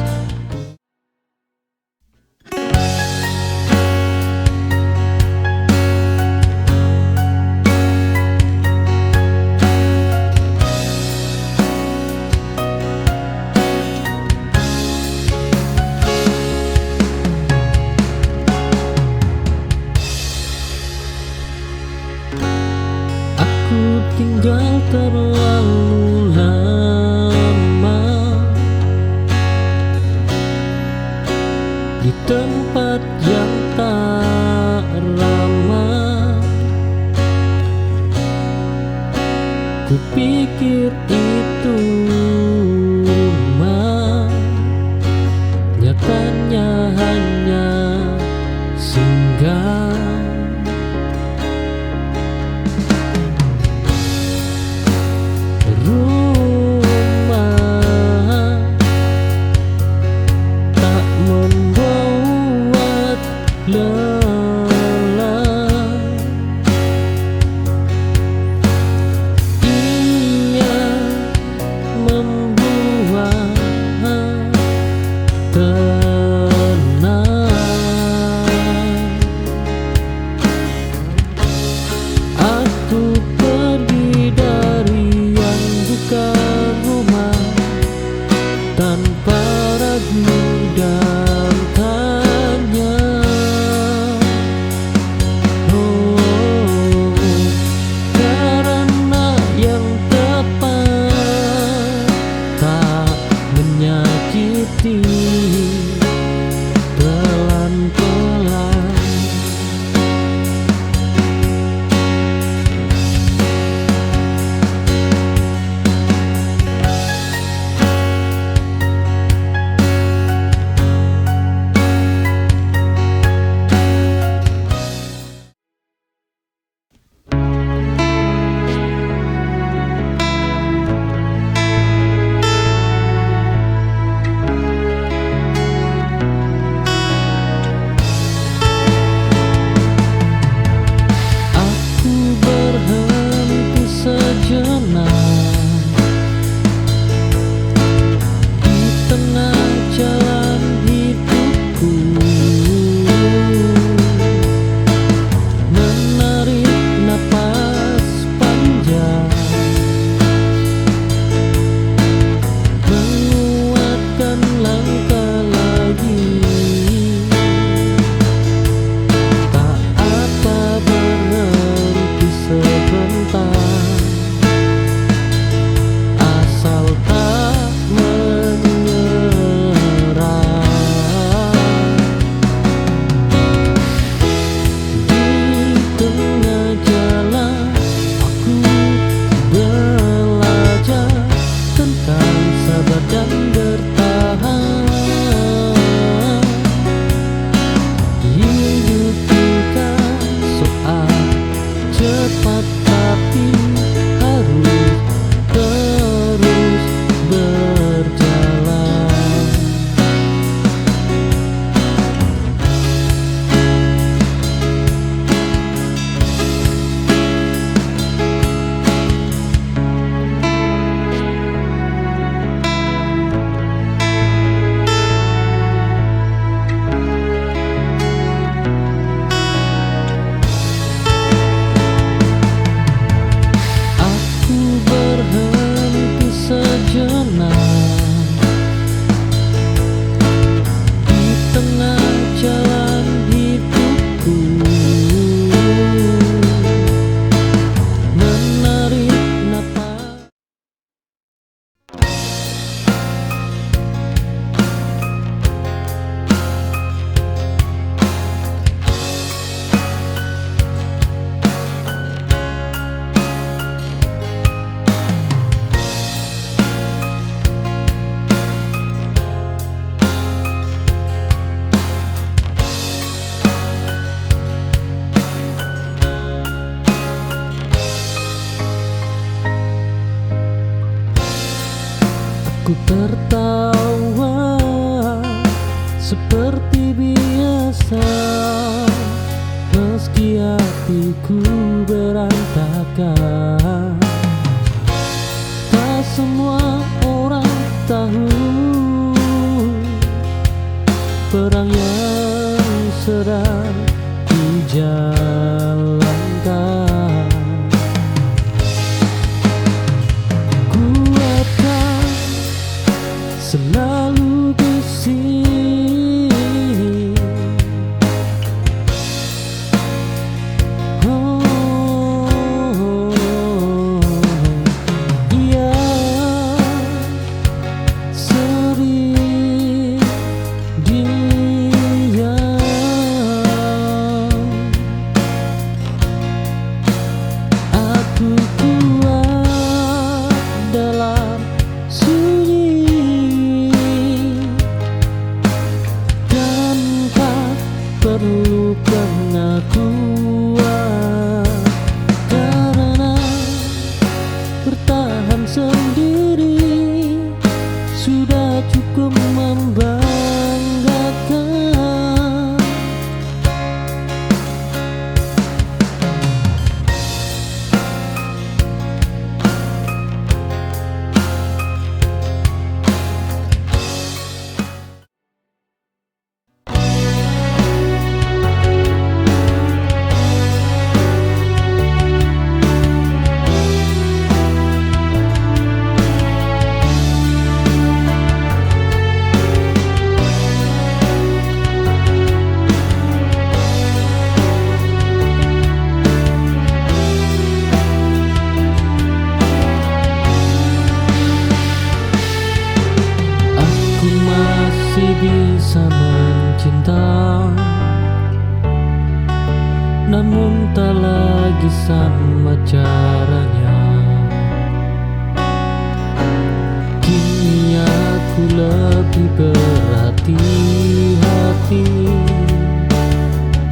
Aku tinggal terlalu lama di tempat yang tak ramah. Kupikir itu rumah, nyatanya hanya singgah. Rumah tak membuat lelah, ia membuat tenang. seperti biasa, meski hatiku berantakan. Tak semua orang tahu perang yang sedang dijalankan. Ku akan selalu di sini. Oh, iya, sering diam. Aku kuat dalam sunyi, dan tak perlu pengakuan, karena bertahan sendiri sudah cukup membanggakan. Aku masih bisa mencinta, namun tak lagi sama caranya. Kini aku lebih berhati-hati,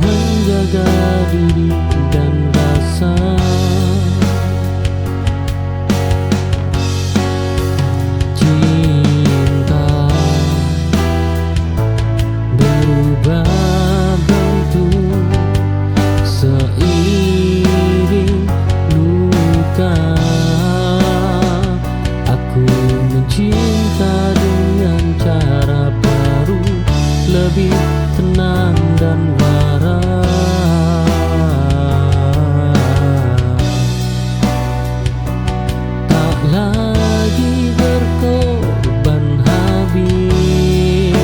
menjaga diri dan rasa. Cinta berubah bentuk seiring luka. Aku mencinta dengan cara baru, lebih tenang dan waras. Tak lagi berkorban habis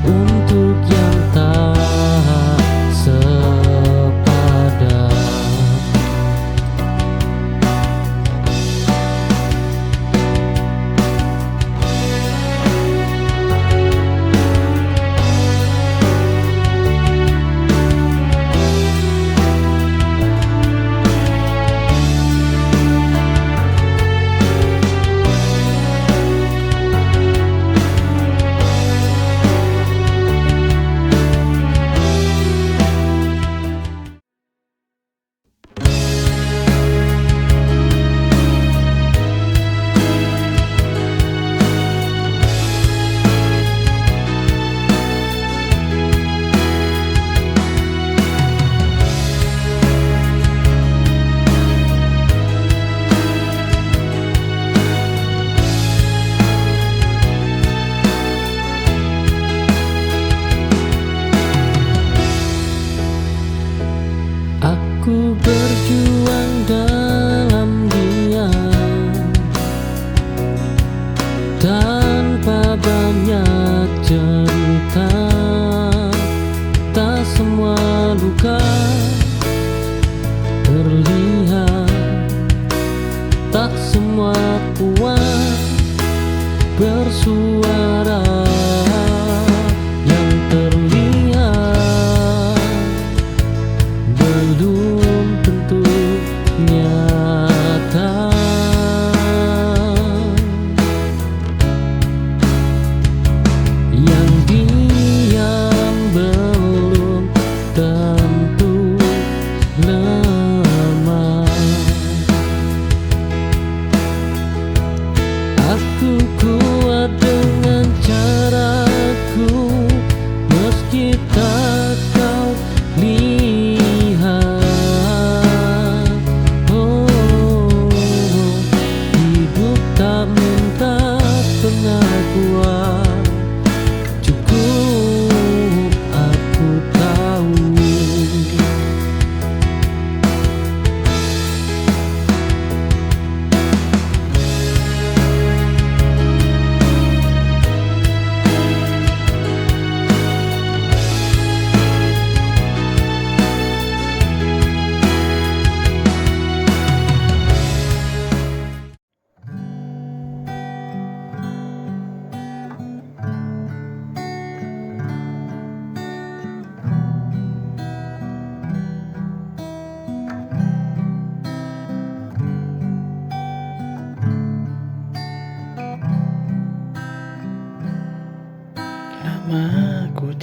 untuk yang tak sepadan. Aku berjuang dalam diam, tanpa banyak cerita. Tak semua luka terlihat, tak semua kuat bersuara. Yang terlihat belum tentu nyata. Yang diam belum tentu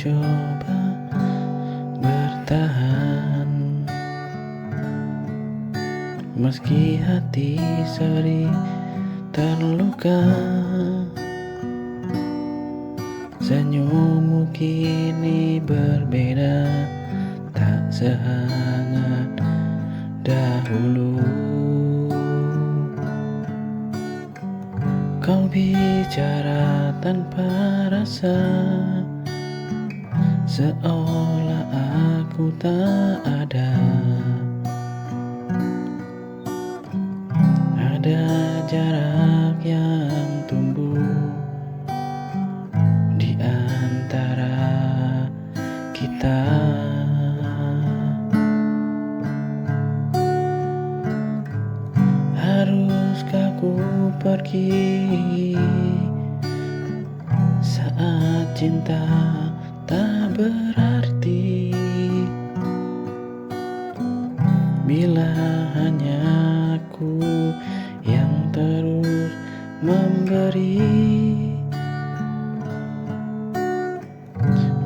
coba bertahan, meski hati sering terluka. Senyummu kini berbeda, tak sehangat dahulu. Kau bicara tanpa rasa, seolah aku tak ada. Ada jarak yang tumbuh di antara kita. Haruskah ku pergi saat cinta tak berarti, bila hanya aku yang terus memberi?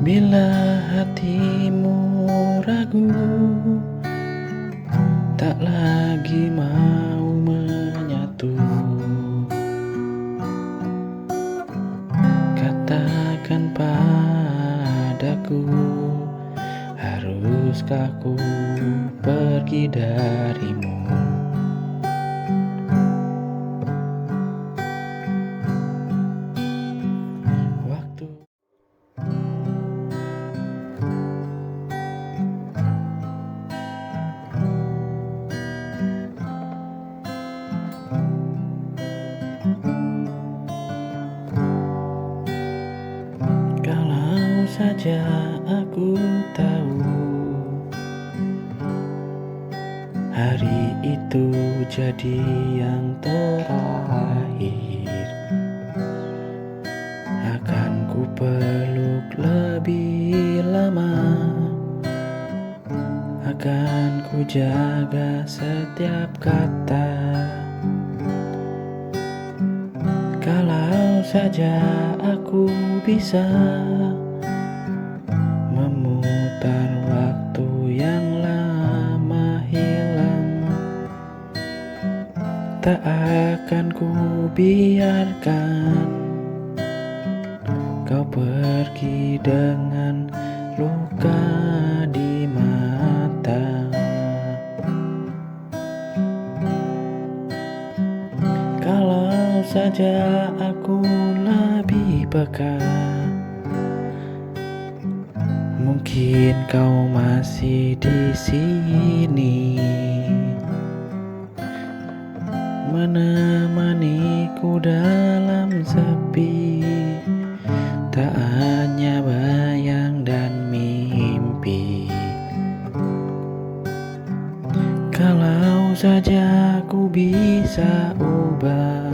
Bila hatimu ragu, tak lagi mau menyatu, katakan padaku, haruskah ku pergi darimu? Waktu kalau saja aku tahu hari itu jadi yang terakhir, akan ku peluk lebih lama, akan ku jaga setiap kata. Kalau saja aku bisa memutar waktu yang lama hilang, tak akan ku biarkan kau pergi dengan luka di mata. Kalau saja aku lebih peka, mungkin kau masih di sini, menemaniku dalam sepi, tak hanya bayang dan mimpi. Kalau saja ku bisa ubah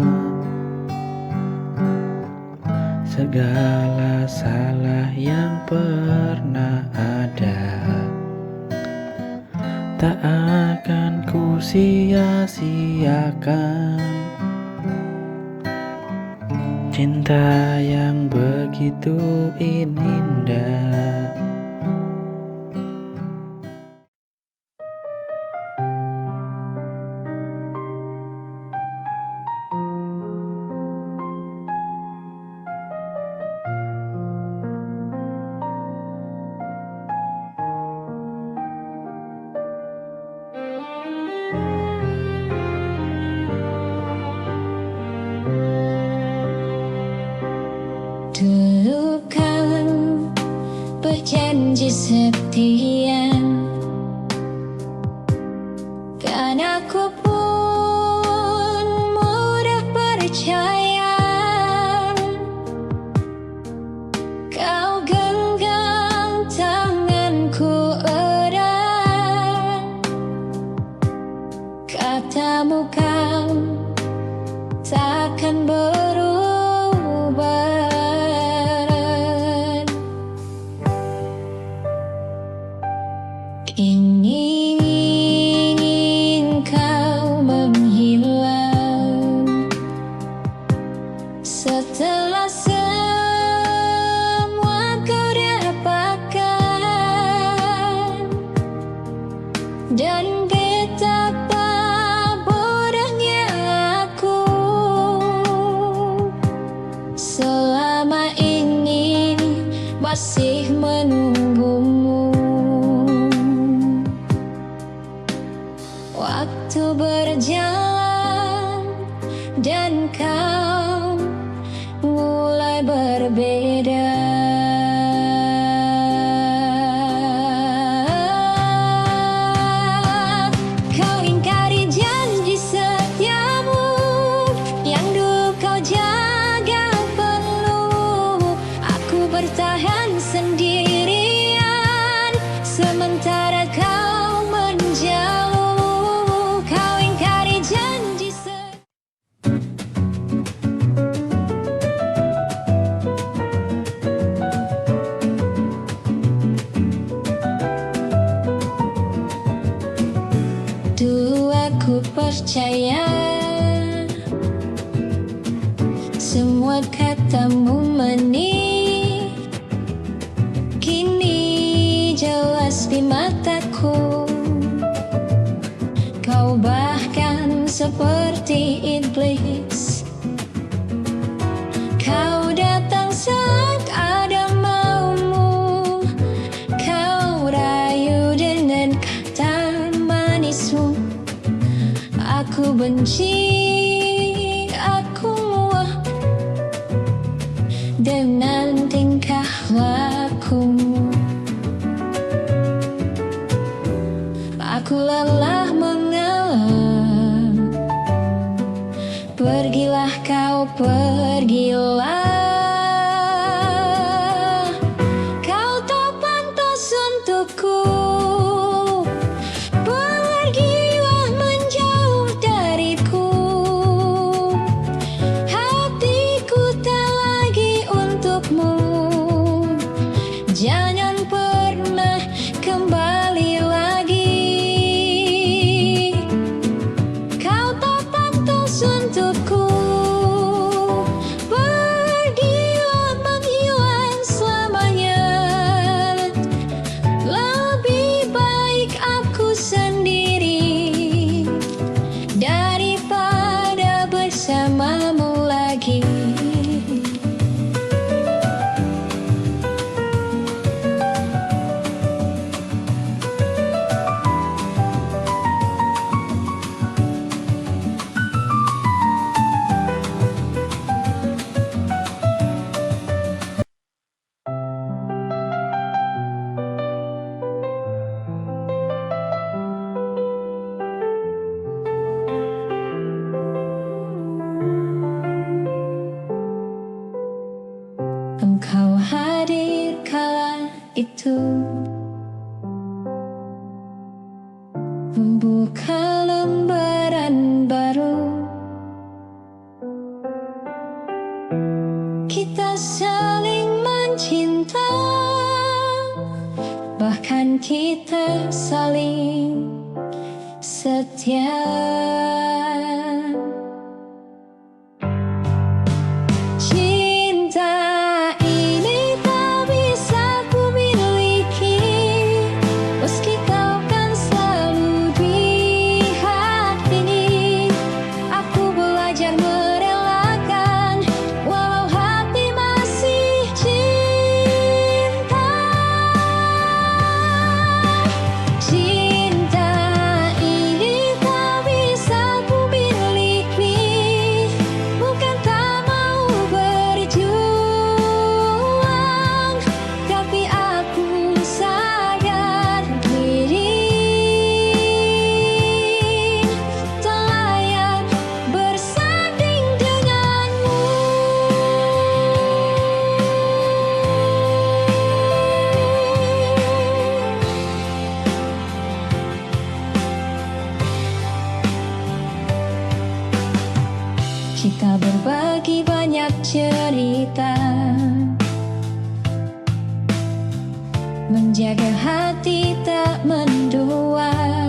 segala salah yang pernah ada, tak akan ku sia-siakan cinta yang begitu indah. Dulu kan berjanji setia, kan aku pun mudah percaya. Kau genggam tanganku erat, katamu kau takkan berubah. Ingin kau menghilang setelah semua kau dapat. percaya semua katamu manis, kini jelas di mataku. Kau bahkan seperti iblis. Kau datang saat ada maumu. Kau rayu dengan kata manismu. Aku benci, aku muak dengan tingkah lakumu. Aku lelah mengalah. Pergilah kau, pergilah. Kau tak pantas untukku. Pergilah menjauh dariku. Hatiku tak lagi untukmu. Jangan pernah kembali lagi. Kau tak pantas untukku. Pergilah menghilang selamanya. Lebih baik aku sendiri daripada bersamamu lagi. Engkau hadir kala itu, membuka lembaran baru. Kita saling mencinta, bahkan kita saling setia. Kita berbagi banyak cerita, menjaga hati tak mendua.